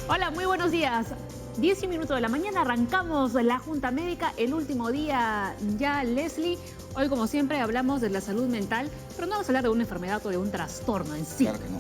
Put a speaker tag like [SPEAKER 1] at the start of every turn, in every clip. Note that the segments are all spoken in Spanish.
[SPEAKER 1] Hola, muy buenos días. 10 minutos de la mañana, arrancamos la Junta Médica, el último día ya, Leslie. Hoy, como siempre, hablamos de la salud mental, pero no vamos a hablar de una enfermedad o de un trastorno en sí.
[SPEAKER 2] Claro que no.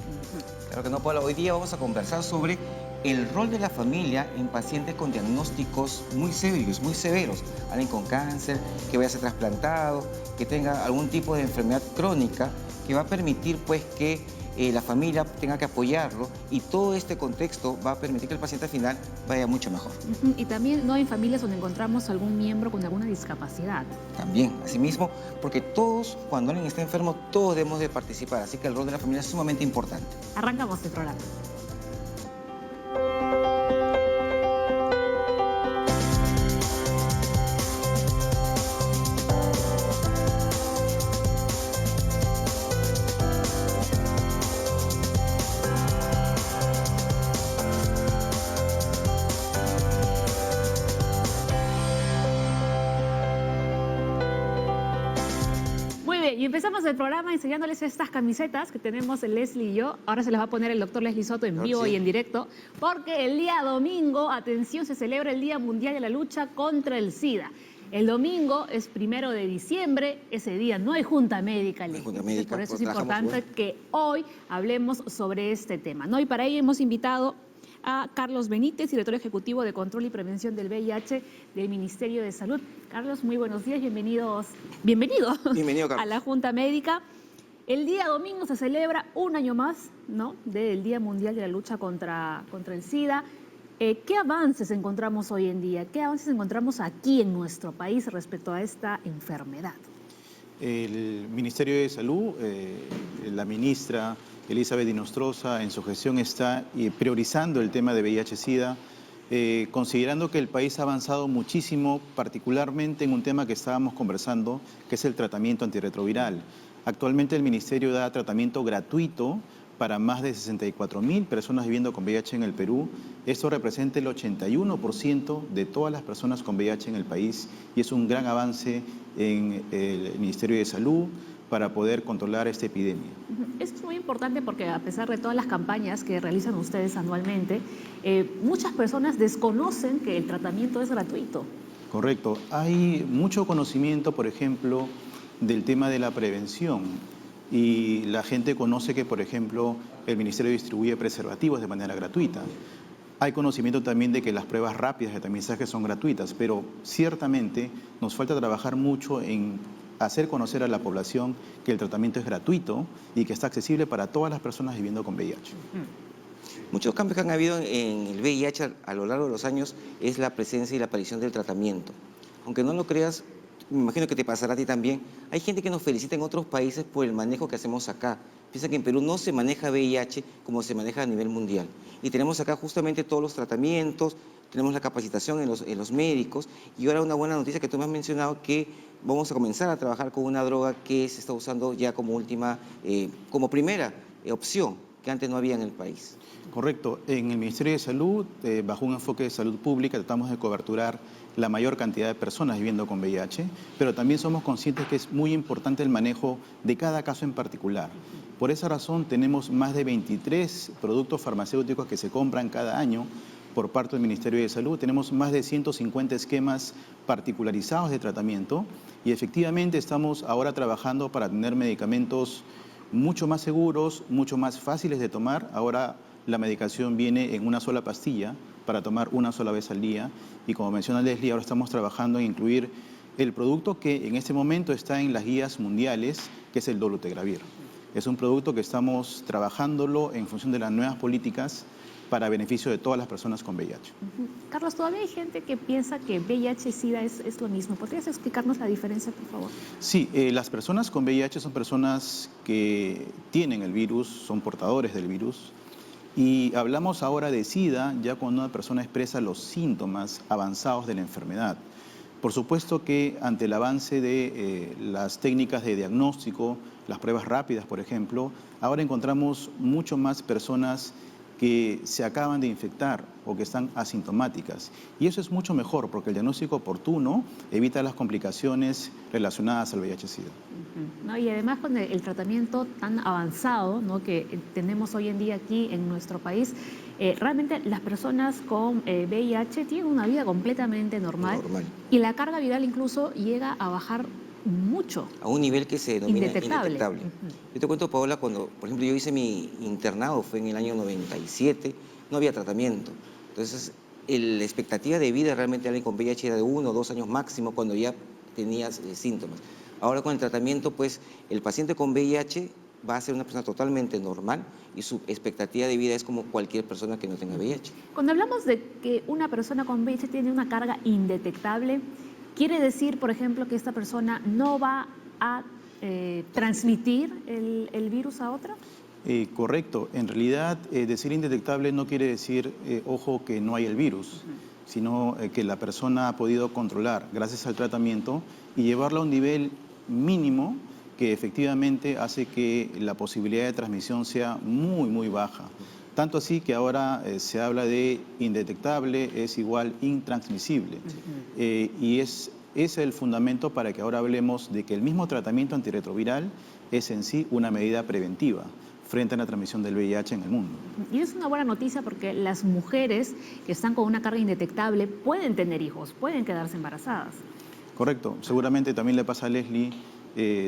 [SPEAKER 2] Claro que no, Paula. Hoy día vamos a conversar sobre el rol de la familia en pacientes con diagnósticos muy serios, muy severos. Alguien con cáncer, que vaya a ser trasplantado, que tenga algún tipo de enfermedad crónica, que va a permitir pues que la familia tenga que apoyarlo, y todo este contexto va a permitir que el paciente al final vaya mucho mejor.
[SPEAKER 1] Y también no en familias donde encontramos algún miembro con alguna discapacidad.
[SPEAKER 2] También, asimismo, porque todos, cuando alguien está enfermo, todos debemos de participar. Así que el rol de la familia es sumamente importante.
[SPEAKER 1] Arrancamos el programa. Muy bien, y empezamos el programa enseñándoles estas camisetas que tenemos Leslie y yo. Ahora se las va a poner el doctor Leslie Soto en
[SPEAKER 2] Claro que
[SPEAKER 1] vivo
[SPEAKER 2] sí.
[SPEAKER 1] y en directo, porque el día domingo, atención, se celebra el Día Mundial de la Lucha contra el SIDA. El domingo es 1 de diciembre, ese día no hay Junta Médica,
[SPEAKER 2] No hay
[SPEAKER 1] Leslie.
[SPEAKER 2] Junta
[SPEAKER 1] Entonces,
[SPEAKER 2] Médica,
[SPEAKER 1] por eso es
[SPEAKER 2] pues trabajamos
[SPEAKER 1] importante
[SPEAKER 2] igual.
[SPEAKER 1] que hoy hablemos sobre este tema, ¿no? Y para ello hemos invitado a Carlos Benítez, director ejecutivo de Control y Prevención del VIH del Ministerio de Salud. Carlos, muy buenos días, bienvenido
[SPEAKER 2] Bienvenido,
[SPEAKER 1] a la
[SPEAKER 2] Carlos.
[SPEAKER 1] Junta Médica. El día domingo se celebra un año más, ¿no?, del Día Mundial de la Lucha contra el SIDA. ¿Qué avances encontramos hoy en día? ¿Qué avances encontramos aquí en nuestro país respecto a esta enfermedad?
[SPEAKER 3] El Ministerio de Salud, la ministra Elizabeth Dinostroza, en su gestión está priorizando el tema de VIH-Sida, considerando que el país ha avanzado muchísimo, particularmente en un tema que estábamos conversando, que es el tratamiento antirretroviral. Actualmente el Ministerio da tratamiento gratuito para más de 64.000 personas viviendo con VIH en el Perú. Esto representa el 81% de todas las personas con VIH en el país y es un gran avance en el Ministerio de Salud para poder controlar esta epidemia.
[SPEAKER 1] Esto es muy importante porque a pesar de todas las campañas que realizan ustedes anualmente, muchas personas desconocen que el tratamiento es gratuito.
[SPEAKER 3] Correcto. Hay mucho conocimiento, por ejemplo, del tema de la prevención. Y la gente conoce que, por ejemplo, el Ministerio distribuye preservativos de manera gratuita. Hay conocimiento también de que las pruebas rápidas de tamizaje son gratuitas, pero ciertamente nos falta trabajar mucho en hacer conocer a la población que el tratamiento es gratuito y que está accesible para todas las personas viviendo con VIH.
[SPEAKER 2] Muchos cambios que han habido en el VIH a lo largo de los años es la presencia y la aparición del tratamiento. Aunque no lo creas, me imagino que te pasará a ti también. Hay gente que nos felicita en otros países por el manejo que hacemos acá. Piensa que en Perú no se maneja VIH como se maneja a nivel mundial. Y tenemos acá justamente todos los tratamientos, tenemos la capacitación en los médicos. Y ahora una buena noticia que tú me has mencionado, que vamos a comenzar a trabajar con una droga que se está usando ya como última, como primera opción, que antes no había en el país.
[SPEAKER 3] Correcto. En el Ministerio de Salud, bajo un enfoque de salud pública, tratamos de coberturar la mayor cantidad de personas viviendo con VIH, pero también somos conscientes que es muy importante el manejo de cada caso en particular. Por esa razón tenemos más de 23 productos farmacéuticos que se compran cada año por parte del Ministerio de Salud. Tenemos más de 150 esquemas particularizados de tratamiento y efectivamente estamos ahora trabajando para tener medicamentos mucho más seguros, mucho más fáciles de tomar. Ahora la medicación viene en una sola pastilla para tomar una sola vez al día y, como menciona Leslie, ahora estamos trabajando en incluir el producto que en este momento está en las guías mundiales, que es el dolutegravir. Es un producto que estamos trabajándolo en función de las nuevas políticas para beneficio de todas las personas con VIH.
[SPEAKER 1] Carlos, todavía hay gente que piensa que VIH y SIDA es lo mismo. ¿Podrías explicarnos la diferencia, por favor?
[SPEAKER 3] Sí, las personas con VIH son personas que tienen el virus, son portadores del virus. Y hablamos ahora de SIDA ya cuando una persona expresa los síntomas avanzados de la enfermedad. Por supuesto que ante el avance de las técnicas de diagnóstico, las pruebas rápidas, por ejemplo, ahora encontramos mucho más personas que se acaban de infectar o que están asintomáticas. Y eso es mucho mejor porque el diagnóstico oportuno evita las complicaciones relacionadas al VIH-Sida.
[SPEAKER 1] ¿no? Y además con el tratamiento tan avanzado, ¿no?, que tenemos hoy en día aquí en nuestro país, realmente las personas con VIH tienen una vida completamente normal,
[SPEAKER 2] Normal.
[SPEAKER 1] y la carga viral incluso llega a bajar mucho.
[SPEAKER 2] A un nivel que se denomina
[SPEAKER 1] Indetectable.
[SPEAKER 2] indetectable. Yo te cuento, Paola, cuando, por ejemplo, yo hice mi internado, fue en el año 97, no había tratamiento. Entonces, la expectativa de vida realmente de alguien con VIH era de 1 o 2 años máximo cuando ya tenías síntomas. Ahora con el tratamiento, pues, el paciente con VIH va a ser una persona totalmente normal y su expectativa de vida es como cualquier persona que no tenga VIH.
[SPEAKER 1] Cuando hablamos de que una persona con VIH tiene una carga indetectable, ¿quiere decir, por ejemplo, que esta persona no va a transmitir el virus a otra?
[SPEAKER 3] Correcto. En realidad, decir indetectable no quiere decir, ojo, que no hay el virus, sino que la persona ha podido controlar gracias al tratamiento y llevarlo a un nivel mínimo que efectivamente hace que la posibilidad de transmisión sea muy, muy baja. Tanto así que ahora se habla de indetectable es igual intransmisible. Y ese es el fundamento para que ahora hablemos de que el mismo tratamiento antirretroviral es en sí una medida preventiva frente a la transmisión del VIH en el mundo.
[SPEAKER 1] Y es una buena noticia porque las mujeres que están con una carga indetectable pueden tener hijos, pueden quedarse embarazadas.
[SPEAKER 3] Correcto. Seguramente también le pasa a Leslie.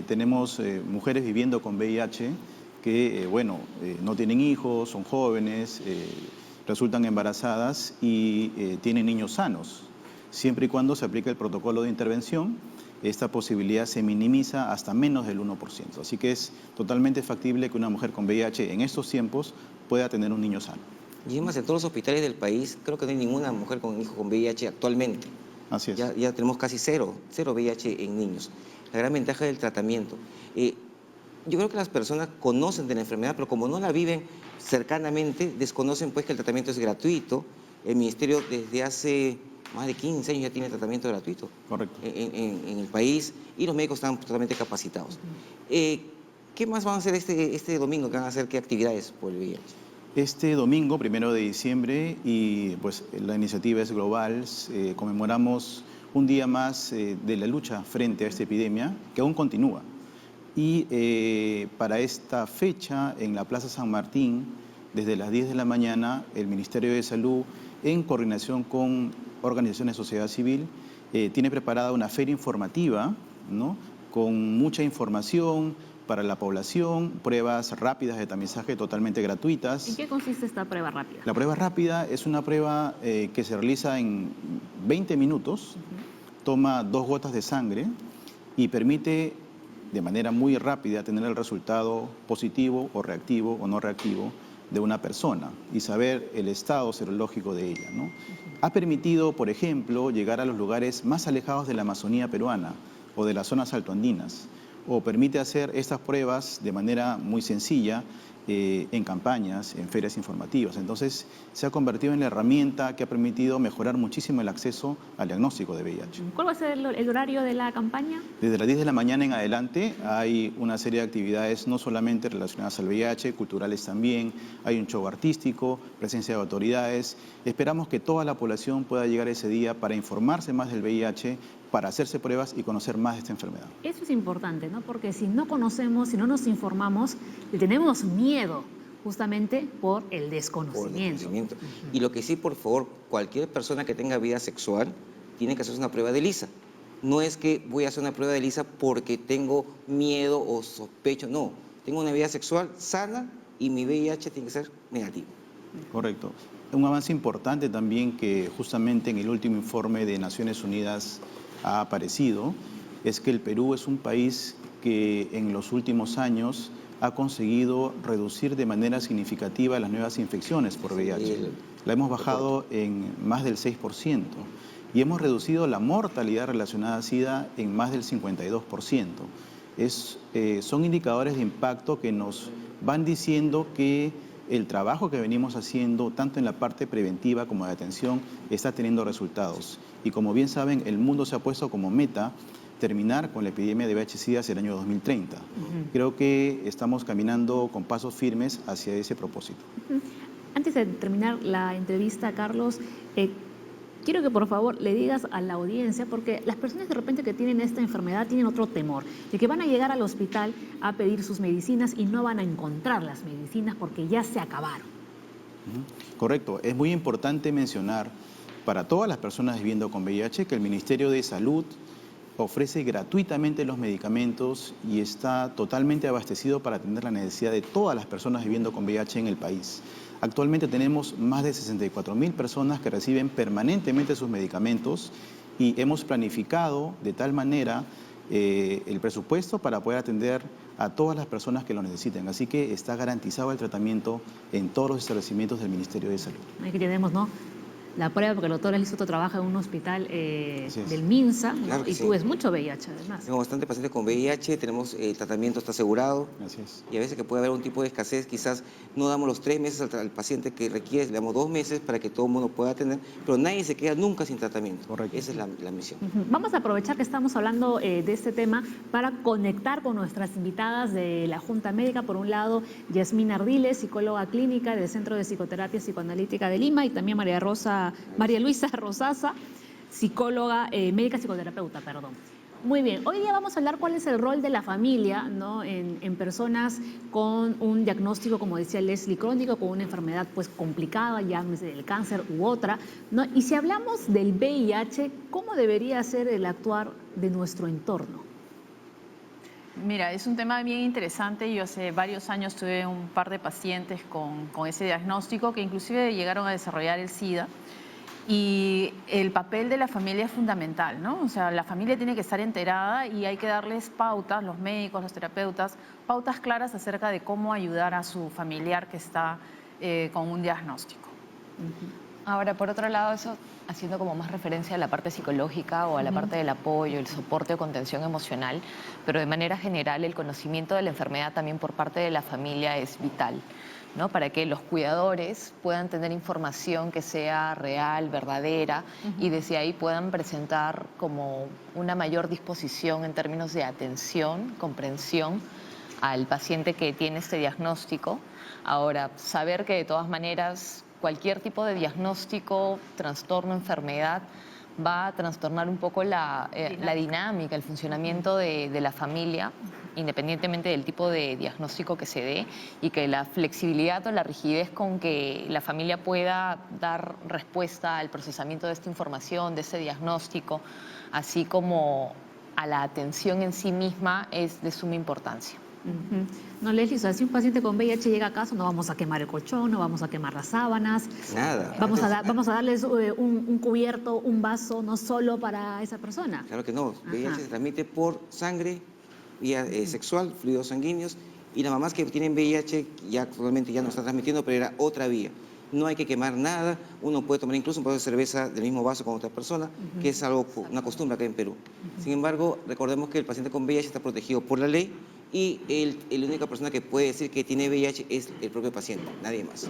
[SPEAKER 3] Tenemos mujeres viviendo con VIH que, no tienen hijos, son jóvenes, resultan embarazadas y tienen niños sanos. Siempre y cuando se aplique el protocolo de intervención, esta posibilidad se minimiza hasta menos del 1%. Así que es totalmente factible que una mujer con VIH en estos tiempos pueda tener un niño sano.
[SPEAKER 2] Y además, en todos los hospitales del país, creo que no hay ninguna mujer con hijo con VIH actualmente.
[SPEAKER 3] Así es.
[SPEAKER 2] Ya tenemos casi cero VIH en niños. La gran ventaja del tratamiento. Yo creo que las personas conocen de la enfermedad, pero como no la viven cercanamente, desconocen pues que el tratamiento es gratuito. El Ministerio desde hace más de 15 años ya tiene tratamiento gratuito.
[SPEAKER 3] Correcto.
[SPEAKER 2] En el país, y los médicos están totalmente capacitados. ¿Qué más van a hacer este domingo? ¿Qué van a hacer? ¿Qué actividades por el VIH?
[SPEAKER 3] Este domingo, 1 de diciembre, y pues la iniciativa es global, conmemoramos un día más de la lucha frente a esta epidemia, que aún continúa. Y para esta fecha, en la Plaza San Martín, desde las 10 de la mañana, el Ministerio de Salud, en coordinación con organizaciones de sociedad civil, tiene preparada una feria informativa, ¿no?, con mucha información para la población, pruebas rápidas de tamizaje totalmente gratuitas.
[SPEAKER 1] ¿En qué consiste esta prueba rápida?
[SPEAKER 3] La prueba rápida es una prueba que se realiza en 20 minutos, toma 2 gotas de sangre y permite de manera muy rápida tener el resultado positivo o reactivo o no reactivo de una persona y saber el estado serológico de ella, ¿no? Ha permitido, por ejemplo, llegar a los lugares más alejados de la Amazonía peruana o de las zonas altoandinas, o permite hacer estas pruebas de manera muy sencilla en campañas, en ferias informativas. Entonces, se ha convertido en la herramienta que ha permitido mejorar muchísimo el acceso al diagnóstico de VIH.
[SPEAKER 1] ¿Cuál va a ser el horario de la campaña?
[SPEAKER 3] Desde las 10 de la mañana en adelante hay una serie de actividades no solamente relacionadas al VIH, culturales también, hay un show artístico, presencia de autoridades. Esperamos que toda la población pueda llegar ese día para informarse más del VIH, para hacerse pruebas y conocer más de esta enfermedad.
[SPEAKER 1] Eso es importante, ¿no? Porque si no conocemos, si no nos informamos, le tenemos miedo justamente por el desconocimiento.
[SPEAKER 2] Y lo que sí, por favor, cualquier persona que tenga vida sexual tiene que hacerse una prueba de ELISA. No es que voy a hacer una prueba de ELISA porque tengo miedo o sospecho, no. Tengo una vida sexual sana y mi VIH tiene que ser negativo.
[SPEAKER 3] Correcto. Un avance importante también que justamente en el último informe de Naciones Unidas ha aparecido es que el Perú es un país que en los últimos años ha conseguido reducir de manera significativa las nuevas infecciones por VIH. La hemos bajado en más del 6% y hemos reducido la mortalidad relacionada a SIDA en más del 52%. Son indicadores de impacto que nos van diciendo que el trabajo que venimos haciendo, tanto en la parte preventiva como de atención, está teniendo resultados. Y como bien saben, el mundo se ha puesto como meta terminar con la epidemia de VIH-Sida hacia el año 2030. Creo que estamos caminando con pasos firmes hacia ese propósito.
[SPEAKER 1] Antes de terminar la entrevista, Carlos, quiero que por favor le digas a la audiencia, porque las personas de repente que tienen esta enfermedad tienen otro temor, de que van a llegar al hospital a pedir sus medicinas y no van a encontrar las medicinas porque ya se acabaron.
[SPEAKER 3] Correcto. Es muy importante mencionar para todas las personas viviendo con VIH que el Ministerio de Salud ofrece gratuitamente los medicamentos y está totalmente abastecido para atender la necesidad de todas las personas viviendo con VIH en el país. Actualmente tenemos más de 64.000 personas que reciben permanentemente sus medicamentos y hemos planificado de tal manera el presupuesto para poder atender a todas las personas que lo necesiten. Así que está garantizado el tratamiento en todos los establecimientos del Ministerio de Salud.
[SPEAKER 1] Aquí tenemos, ¿no?, la prueba, porque el doctor Leslie Soto trabaja en un hospital del MINSA, ¿no?
[SPEAKER 2] Claro que
[SPEAKER 1] Y
[SPEAKER 2] sí.
[SPEAKER 1] tú ves mucho VIH además.
[SPEAKER 2] Tenemos bastante pacientes con VIH, tenemos el tratamiento está asegurado.
[SPEAKER 3] Así es.
[SPEAKER 2] Y a veces que puede haber un tipo de escasez, quizás no damos los 3 meses al paciente que requiere, le damos 2 meses para que todo el mundo pueda atender, pero nadie se queda nunca sin tratamiento.
[SPEAKER 3] Correcto.
[SPEAKER 2] Esa es la misión.
[SPEAKER 1] Vamos a aprovechar que estamos hablando de este tema para conectar con nuestras invitadas de la Junta Médica. Por un lado, Yasmín Ardiles, psicóloga clínica del Centro de Psicoterapia Psicoanalítica de Lima, y también María Luisa Rosasa, psicóloga médica psicoterapeuta, perdón. Muy bien, hoy día vamos a hablar cuál es el rol de la familia, ¿no?, en personas con un diagnóstico, como decía Leslie, crónico, con una enfermedad pues complicada, llámese del cáncer u otra, ¿no? Y si hablamos del VIH, ¿cómo debería ser el actuar de nuestro entorno?
[SPEAKER 4] Mira, es un tema bien interesante. Yo hace varios años tuve un par de pacientes con ese diagnóstico que inclusive llegaron a desarrollar el SIDA. Y el papel de la familia es fundamental, ¿no? O sea, la familia tiene que estar enterada y hay que darles pautas, los médicos, los terapeutas, pautas claras acerca de cómo ayudar a su familiar que está con un diagnóstico.
[SPEAKER 5] Ahora, por otro lado, eso haciendo como más referencia a la parte psicológica o a la parte del apoyo, el soporte o contención emocional, pero de manera general el conocimiento de la enfermedad también por parte de la familia es vital, ¿no? Para que los cuidadores puedan tener información que sea real, verdadera, y desde ahí puedan presentar como una mayor disposición en términos de atención, comprensión al paciente que tiene este diagnóstico. Ahora, saber que de todas maneras cualquier tipo de diagnóstico, trastorno, enfermedad va a trastornar un poco la dinámica, el funcionamiento de la familia, independientemente del tipo de diagnóstico que se dé, y que la flexibilidad o la rigidez con que la familia pueda dar respuesta al procesamiento de esta información, de este diagnóstico, así como a la atención en sí misma, es de suma importancia.
[SPEAKER 1] No, Leslie, o sea, si un paciente con VIH llega a casa, no vamos a quemar el colchón, no vamos a quemar las sábanas.
[SPEAKER 2] Nada.
[SPEAKER 1] Vamos a darles un cubierto, un vaso, no solo para esa persona.
[SPEAKER 2] Claro que no. VIH
[SPEAKER 1] Ajá.
[SPEAKER 2] se transmite por sangre, vía sexual, fluidos sanguíneos, y las mamás que tienen VIH ya actualmente ya no están transmitiendo, pero era otra vía. No hay que quemar nada, uno puede tomar incluso un vaso de cerveza del mismo vaso con otra persona, que es algo, una costumbre acá en Perú. Sin embargo, recordemos que el paciente con VIH está protegido por la ley y la única persona que puede decir que tiene VIH es el propio paciente, nadie más.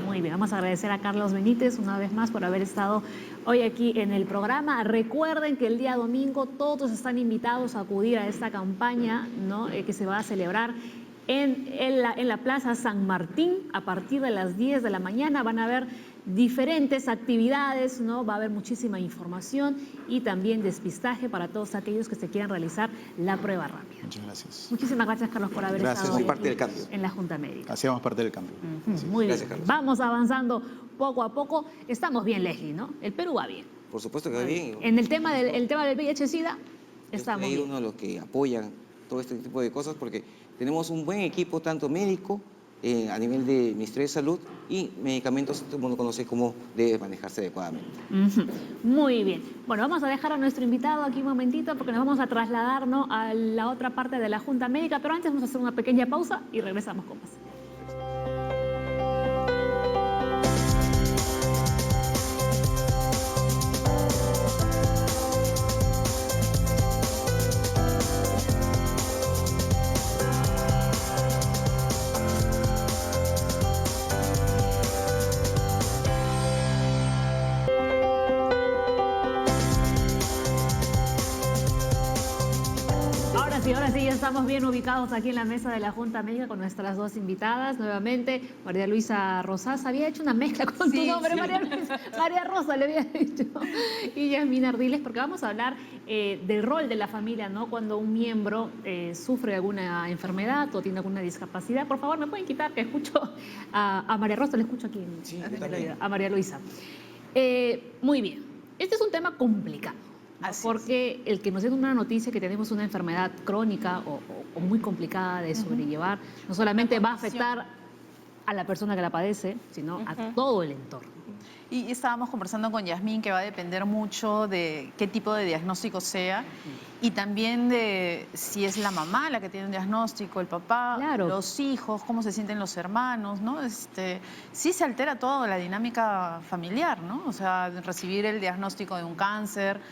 [SPEAKER 1] Muy bien, vamos a agradecer a Carlos Benítez una vez más por haber estado hoy aquí en el programa. Recuerden que el día domingo todos están invitados a acudir a esta campaña, ¿no?, que se va a celebrar en la Plaza San Martín a partir de las 10 de la mañana. Van a haber diferentes actividades, ¿no? Va a haber muchísima información y también despistaje para todos aquellos que se quieran realizar la prueba rápida.
[SPEAKER 3] Muchas gracias.
[SPEAKER 1] Muchísimas gracias, Carlos, por haber
[SPEAKER 3] Gracias.
[SPEAKER 1] estado hoy
[SPEAKER 2] Son parte
[SPEAKER 1] aquí
[SPEAKER 2] del cambio.
[SPEAKER 1] en la Junta Médica.
[SPEAKER 3] Hacíamos parte del cambio. Sí.
[SPEAKER 1] Muy
[SPEAKER 2] Gracias,
[SPEAKER 1] bien.
[SPEAKER 2] Carlos.
[SPEAKER 1] Vamos avanzando poco a poco. Estamos bien, Leslie, ¿no? El Perú va bien.
[SPEAKER 2] Por supuesto que va bien.
[SPEAKER 1] En el tema del VIH-Sida,
[SPEAKER 2] Yo
[SPEAKER 1] estamos
[SPEAKER 2] soy
[SPEAKER 1] bien.
[SPEAKER 2] uno de los que apoyan todo este tipo de cosas porque tenemos un buen equipo, tanto médico, a nivel de Ministerio de Salud, y medicamentos, todo el mundo conoce cómo debe manejarse adecuadamente.
[SPEAKER 1] Muy bien. Bueno, vamos a dejar a nuestro invitado aquí un momentito porque nos vamos a trasladar, ¿no?, a la otra parte de la Junta Médica, pero antes vamos a hacer una pequeña pausa y regresamos con más. Ahora sí, estamos bien ubicados aquí en la mesa de la Junta Médica con nuestras dos invitadas. Nuevamente, María Luisa Rosas había hecho una mezcla con tu nombre, María Rosa le había dicho. Y Yasmín Ardiles, porque vamos a hablar del rol de la familia, ¿no? Cuando un miembro sufre alguna enfermedad o tiene alguna discapacidad. Por favor, ¿me pueden quitar? Que escucho a María Rosa, le escucho aquí
[SPEAKER 2] Sí, yo también.
[SPEAKER 1] a María Luisa. Muy bien. Este es un tema complicado. ¿No? Porque el que nos den una noticia que tenemos una enfermedad crónica o muy complicada de sobrellevar, no solamente va a afectar a la persona que la padece, sino a todo el entorno.
[SPEAKER 4] Y estábamos conversando con Yasmín que va a depender mucho de qué tipo de diagnóstico sea y también de si es la mamá la que tiene un diagnóstico, el papá,
[SPEAKER 1] Claro.
[SPEAKER 4] los hijos, cómo se sienten los hermanos, ¿no? Sí se altera toda la dinámica familiar, ¿no? O sea, recibir el diagnóstico de un cáncer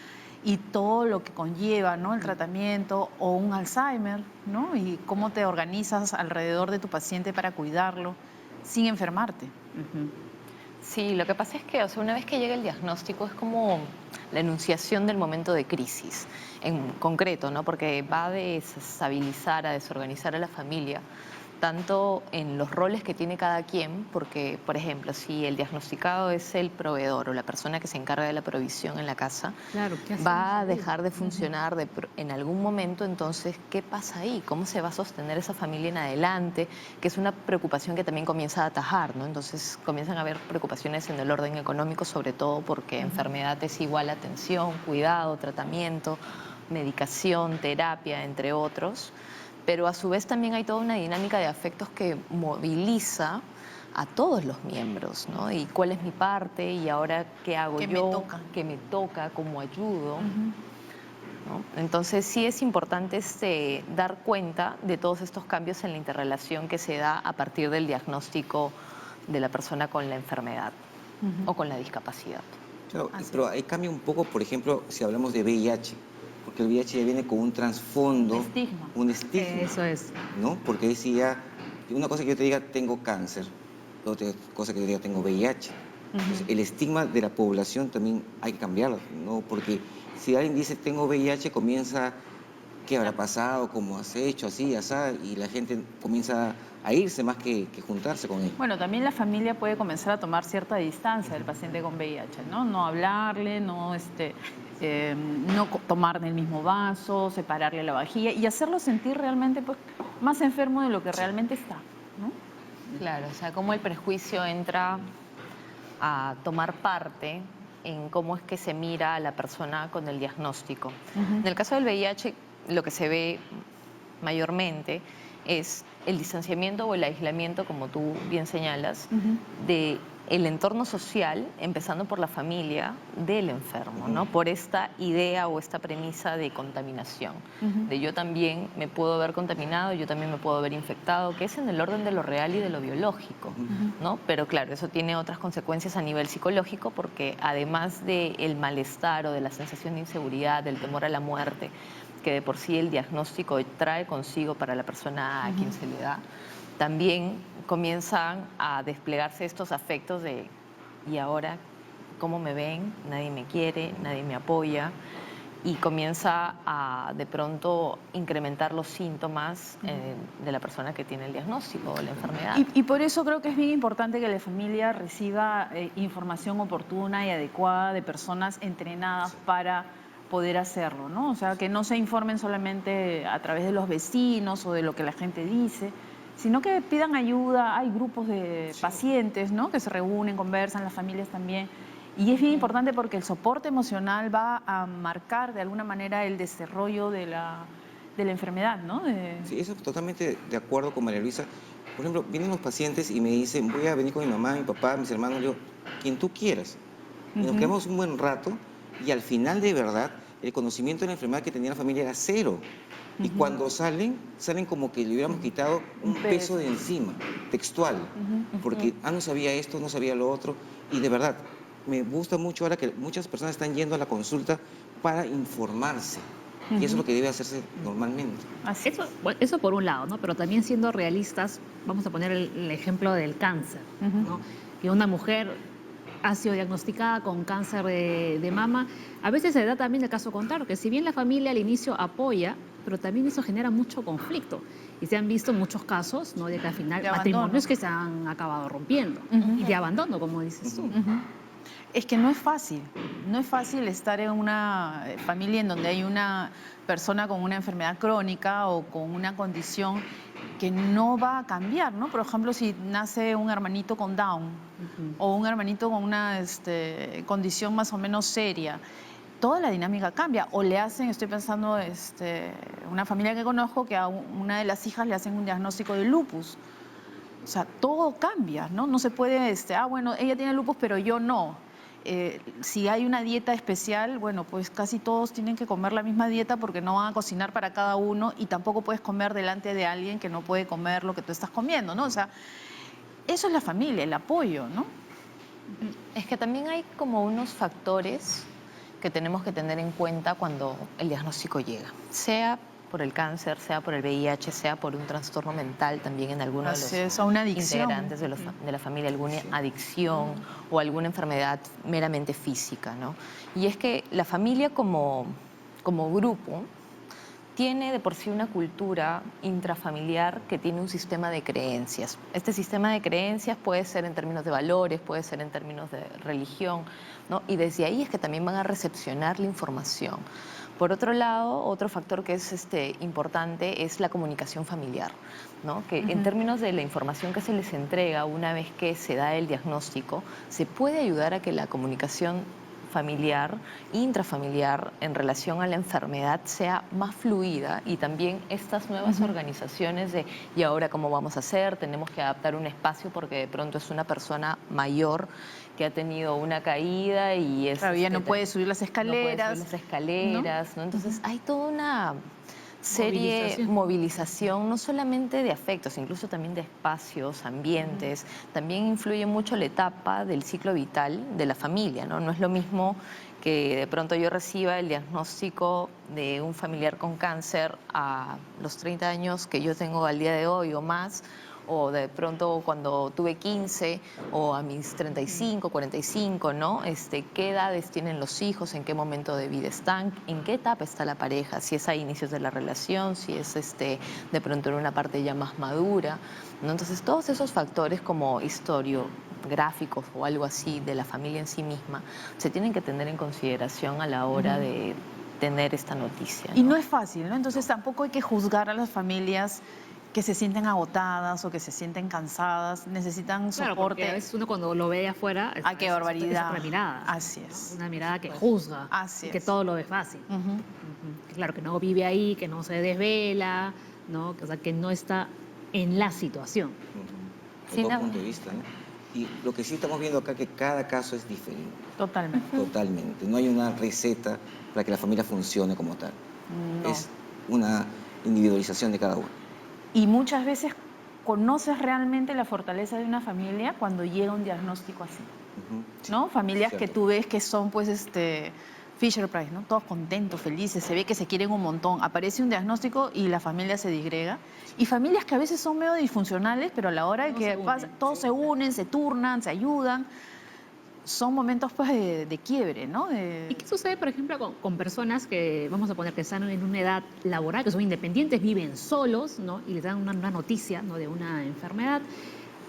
[SPEAKER 4] y todo lo que conlleva, ¿no? El tratamiento o un Alzheimer, ¿no? Y cómo te organizas alrededor de tu paciente para cuidarlo sin enfermarte.
[SPEAKER 5] Sí, lo que pasa es que, o sea, una vez que llega el diagnóstico es como la enunciación del momento de crisis, en concreto, ¿no? Porque va a desestabilizar, a desorganizar a la familia, tanto en los roles que tiene cada quien, porque, por ejemplo, si el diagnosticado es el proveedor o la persona que se encarga de la provisión en la casa,
[SPEAKER 1] Claro, ¿qué hacemos
[SPEAKER 5] va a
[SPEAKER 1] ahí?
[SPEAKER 5] dejar de funcionar en algún momento. Entonces, ¿qué pasa ahí? ¿Cómo se va a sostener esa familia en adelante? Que es una preocupación que también comienza a atajar, ¿no? Entonces comienzan a haber preocupaciones en el orden económico, sobre todo porque enfermedad es igual a atención, cuidado, tratamiento, medicación, terapia, entre otros. Pero a su vez también hay toda una dinámica de afectos que moviliza a todos los miembros, ¿no? Y cuál es mi parte y ahora qué hago
[SPEAKER 4] ¿Qué me
[SPEAKER 5] yo,
[SPEAKER 4] toca?
[SPEAKER 5] qué me toca, cómo ayudo, ¿no? Entonces sí es importante dar cuenta de todos estos cambios en la interrelación que se da a partir del diagnóstico de la persona con la enfermedad o con la discapacidad.
[SPEAKER 2] Claro, pero ahí cambia un poco, por ejemplo, si hablamos de VIH, porque el VIH ya viene con un trasfondo,
[SPEAKER 4] Estigma.
[SPEAKER 2] un estigma,
[SPEAKER 1] Eso es.
[SPEAKER 2] ¿no? Porque ahí sí ya, una cosa que yo te diga tengo cáncer, otra cosa que yo diga tengo VIH. Entonces, el estigma de la población también hay que cambiarlo, ¿no? Porque si alguien dice tengo VIH, comienza, ¿qué habrá pasado? ¿Cómo has hecho? Así, así, y la gente comienza a irse más que juntarse con él.
[SPEAKER 4] Bueno, también la familia puede comenzar a tomar cierta distancia del paciente con VIH, ¿no? No hablarle, no tomar del mismo vaso, separarle la vajilla y hacerlo sentir realmente pues, más enfermo de lo que realmente está, ¿no?
[SPEAKER 5] Claro, o sea, cómo el prejuicio entra a tomar parte en cómo es que se mira a la persona con el diagnóstico. En el caso del VIH, lo que se ve mayormente es el distanciamiento o el aislamiento, como tú bien señalas, de el entorno social, empezando por la familia del enfermo, ¿no? Por esta idea o esta premisa de contaminación, de yo también me puedo haber contaminado, yo también me puedo haber infectado, que es en el orden de lo real y de lo biológico, ¿no? Pero claro, eso tiene otras consecuencias a nivel psicológico, porque además del malestar o de la sensación de inseguridad, del temor a la muerte, que de por sí el diagnóstico trae consigo para la persona a quien se le da, también comienzan a desplegarse estos afectos de ¿y ahora cómo me ven? Nadie me quiere, nadie me apoya, y comienza a de pronto incrementar los síntomas de la persona que tiene el diagnóstico o la enfermedad.
[SPEAKER 4] Y por eso creo que es bien importante que la familia reciba información oportuna y adecuada de personas entrenadas para poder hacerlo, ¿no? O sea, que no se informen solamente a través de los vecinos o de lo que la gente dice, sino que pidan ayuda. Hay grupos de pacientes, ¿no? Que se reúnen, conversan, las familias también. Y es bien importante porque el soporte emocional va a marcar de alguna manera el desarrollo de la enfermedad, ¿no?
[SPEAKER 2] Sí, eso totalmente de acuerdo con María Luisa. Por ejemplo, vienen los pacientes y me dicen, voy a venir con mi mamá, mi papá, mis hermanos, yo, quien tú quieras. Y nos quedamos un buen rato y al final de verdad el conocimiento de la enfermedad que tenía la familia era cero. Y cuando salen como que le hubiéramos quitado un peso de encima, textual. Porque, no sabía esto, no sabía lo otro. Y de verdad, me gusta mucho ahora que muchas personas están yendo a la consulta para informarse. Y eso es lo que debe hacerse normalmente.
[SPEAKER 1] Eso por un lado, ¿no? Pero también siendo realistas, vamos a poner el ejemplo del cáncer, ¿no? Que una mujer ha sido diagnosticada con cáncer de mama, a veces se da también el caso contrario, que si bien la familia al inicio apoya, pero también eso genera mucho conflicto. Y se han visto muchos casos, ¿no?, de que al final
[SPEAKER 4] De
[SPEAKER 1] matrimonios
[SPEAKER 4] abandono.
[SPEAKER 1] que se han acabado rompiendo. Y de abandono, como dices tú.
[SPEAKER 4] Es que no es fácil, no es fácil estar en una familia en donde hay una persona con una enfermedad crónica o con una condición que no va a cambiar, ¿no? Por ejemplo, si nace un hermanito con Down o un hermanito con una condición más o menos seria, toda la dinámica cambia. O le hacen, estoy pensando, una familia que conozco que a una de las hijas le hacen un diagnóstico de lupus. O sea, todo cambia, ¿no? No se puede, bueno, ella tiene lupus, pero yo no. Si hay una dieta especial, bueno, pues casi todos tienen que comer la misma dieta porque no van a cocinar para cada uno y tampoco puedes comer delante de alguien que no puede comer lo que tú estás comiendo, ¿no? O sea, eso es la familia, el apoyo, ¿no?
[SPEAKER 5] Es que también hay como unos factores que tenemos que tener en cuenta cuando el diagnóstico llega, sea por el cáncer, sea por el VIH, sea por un trastorno mental también en alguno de
[SPEAKER 4] Así
[SPEAKER 5] los
[SPEAKER 4] es, o una adicción.
[SPEAKER 5] integrantes de la familia, alguna adicción o alguna enfermedad meramente física, ¿no? Y es que la familia como grupo tiene de por sí una cultura intrafamiliar que tiene un sistema de creencias. Este sistema de creencias puede ser en términos de valores, puede ser en términos de religión, ¿no? Y desde ahí es que también van a recepcionar la información. Por otro lado, otro factor que es importante es la comunicación familiar, ¿no? Que en términos de la información que se les entrega una vez que se da el diagnóstico, se puede ayudar a que la comunicación familiar, intrafamiliar en relación a la enfermedad sea más fluida y también estas nuevas organizaciones de ¿y ahora cómo vamos a hacer? Tenemos que adaptar un espacio porque de pronto es una persona mayor que ha tenido una caída y es...
[SPEAKER 4] Claro, ya no puede subir las
[SPEAKER 5] No puede
[SPEAKER 4] escaleras.
[SPEAKER 5] subir las escaleras, ¿no? Entonces hay toda una movilización, no solamente de afectos, incluso también de espacios, ambientes. También influye mucho la etapa del ciclo vital de la familia, ¿no? No es lo mismo que de pronto yo reciba el diagnóstico de un familiar con cáncer a los 30 años que yo tengo al día de hoy o más, o de pronto cuando tuve 15 o a mis 35, 45, ¿no? ¿Qué edades tienen los hijos? ¿En qué momento de vida están? ¿En qué etapa está la pareja? Si es a inicios de la relación, si es de pronto en una parte ya más madura, ¿no? Entonces todos esos factores como historiográficos o algo así de la familia en sí misma se tienen que tener en consideración a la hora de tener esta noticia, ¿no?
[SPEAKER 4] Y no es fácil, ¿no? Entonces tampoco hay que juzgar a las familias que se sienten agotadas o que se sienten cansadas, necesitan
[SPEAKER 1] Claro,
[SPEAKER 4] soporte.
[SPEAKER 1] porque a veces uno cuando lo ve de afuera,
[SPEAKER 4] ¡Ay, qué barbaridad!
[SPEAKER 1] Es otra mirada.
[SPEAKER 4] Así es.
[SPEAKER 1] Una mirada que juzga,
[SPEAKER 4] Así
[SPEAKER 1] y que
[SPEAKER 4] es.
[SPEAKER 1] todo lo ve fácil. Claro, que no vive ahí, que no se desvela, ¿no? O sea, que no está en la situación.
[SPEAKER 5] Sí,
[SPEAKER 2] Otro
[SPEAKER 5] no.
[SPEAKER 2] punto de vista, ¿no? Y lo que sí estamos viendo acá es que cada caso es diferente,
[SPEAKER 4] Totalmente.
[SPEAKER 2] totalmente. No hay una receta para que la familia funcione como tal.
[SPEAKER 4] No.
[SPEAKER 2] Es una individualización de cada uno.
[SPEAKER 4] Y muchas veces conoces realmente la fortaleza de una familia cuando llega un diagnóstico así,
[SPEAKER 2] Sí,
[SPEAKER 4] ¿no? Familias que
[SPEAKER 2] cierto.
[SPEAKER 4] tú ves que son, pues, Fisher Price, ¿no? Todos contentos, felices, se ve que se quieren un montón. Aparece un diagnóstico y la familia se disgrega. Y familias que a veces son medio disfuncionales, pero a la hora de
[SPEAKER 1] Todos
[SPEAKER 4] que
[SPEAKER 1] se unen.
[SPEAKER 4] pasa, todos se unen, se turnan, se ayudan. Son momentos, pues, de quiebre, ¿no?
[SPEAKER 1] ¿Y qué sucede, por ejemplo, con personas que, vamos a poner, que están en una edad laboral, que son independientes, viven solos, ¿no? Y les dan una noticia, ¿no?, de una enfermedad?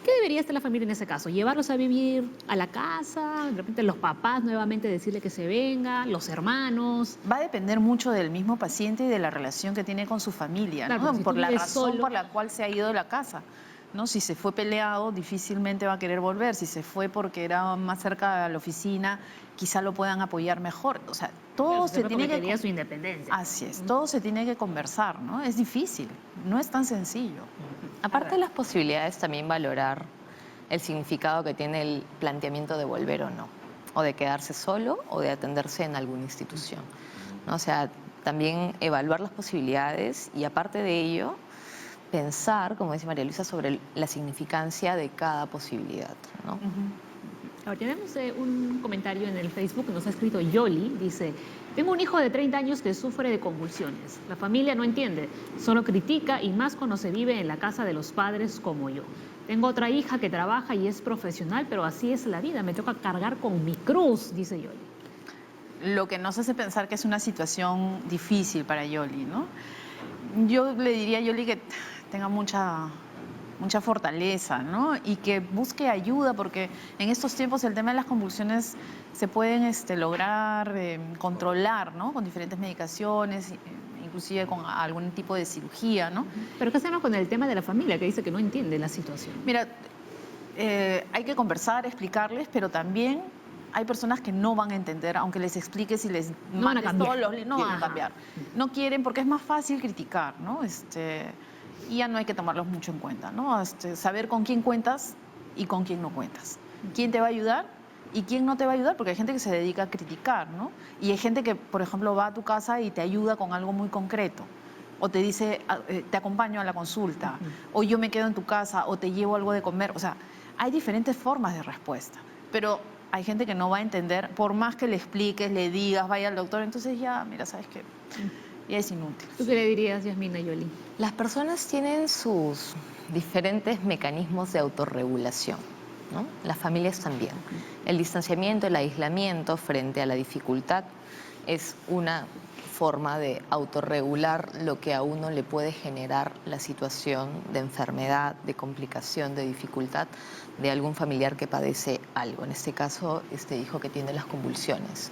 [SPEAKER 1] ¿Qué debería hacer la familia en ese caso? ¿Llevarlos a vivir a la casa? ¿De repente los papás nuevamente decirle que se venga? ¿Los hermanos?
[SPEAKER 4] Va a depender mucho del mismo paciente y de la relación que tiene con su familia,
[SPEAKER 1] Claro,
[SPEAKER 4] ¿no?
[SPEAKER 1] porque si
[SPEAKER 4] Por
[SPEAKER 1] tú
[SPEAKER 4] la
[SPEAKER 1] vives
[SPEAKER 4] razón
[SPEAKER 1] solo-
[SPEAKER 4] por la cual se ha ido de la casa, ¿no? Si se fue peleado, difícilmente va a querer volver. Si se fue porque era más cerca de la oficina, quizá lo puedan apoyar mejor. O sea, todo
[SPEAKER 1] Claro,
[SPEAKER 4] se
[SPEAKER 1] siempre
[SPEAKER 4] tiene
[SPEAKER 1] porque
[SPEAKER 4] que...
[SPEAKER 1] quería su independencia.
[SPEAKER 4] Así es, todo se tiene que conversar, ¿no? Es difícil, no es tan sencillo.
[SPEAKER 5] Aparte de las posibilidades, también valorar el significado que tiene el planteamiento de volver o no, o de quedarse solo o de atenderse en alguna institución, ¿no? O sea, también evaluar las posibilidades y aparte de ello, pensar, como dice María Luisa, sobre la significancia de cada posibilidad, ¿no?
[SPEAKER 1] Ahora, tenemos un comentario en el Facebook que nos ha escrito Yoli. Dice, tengo un hijo de 30 años que sufre de convulsiones. La familia no entiende, solo critica y más cuando se vive en la casa de los padres como yo. Tengo otra hija que trabaja y es profesional, pero así es la vida. Me toca cargar con mi cruz, dice Yoli.
[SPEAKER 4] Lo que nos hace pensar que es una situación difícil para Yoli, ¿no? Yo le diría a Yoli que tenga mucha fortaleza, ¿no? Y que busque ayuda, porque en estos tiempos el tema de las convulsiones se pueden lograr controlar, ¿no? Con diferentes medicaciones, inclusive con algún tipo de cirugía, ¿no?
[SPEAKER 1] Pero ¿qué hacemos con el tema de la familia que dice que no entiende la situación?
[SPEAKER 4] Mira, hay que conversar, explicarles, pero también hay personas que no van a entender, aunque les expliques y les
[SPEAKER 1] No van a
[SPEAKER 4] mandes
[SPEAKER 1] cambiar.
[SPEAKER 4] todos los... No van a
[SPEAKER 1] Ajá.
[SPEAKER 4] cambiar. No quieren porque es más fácil criticar, ¿no? Y ya no hay que tomarlos mucho en cuenta, ¿no? Saber con quién cuentas y con quién no cuentas. Quién te va a ayudar y quién no te va a ayudar, porque hay gente que se dedica a criticar, ¿no? Y hay gente que, por ejemplo, va a tu casa y te ayuda con algo muy concreto. O te dice, te acompaño a la consulta, o yo me quedo en tu casa, o te llevo algo de comer. O sea, hay diferentes formas de respuesta, pero hay gente que no va a entender, por más que le expliques, le digas, vaya al doctor, entonces ya, mira, ¿sabes qué? Ya es inútil.
[SPEAKER 1] ¿Tú qué le dirías, Yasmina Yoli?
[SPEAKER 5] Las personas tienen sus diferentes mecanismos de autorregulación, ¿no? Las familias también. El distanciamiento, el aislamiento frente a la dificultad es una forma de autorregular lo que a uno le puede generar la situación de enfermedad, de complicación, de dificultad de algún familiar que padece algo. En este caso, este hijo que tiene las convulsiones,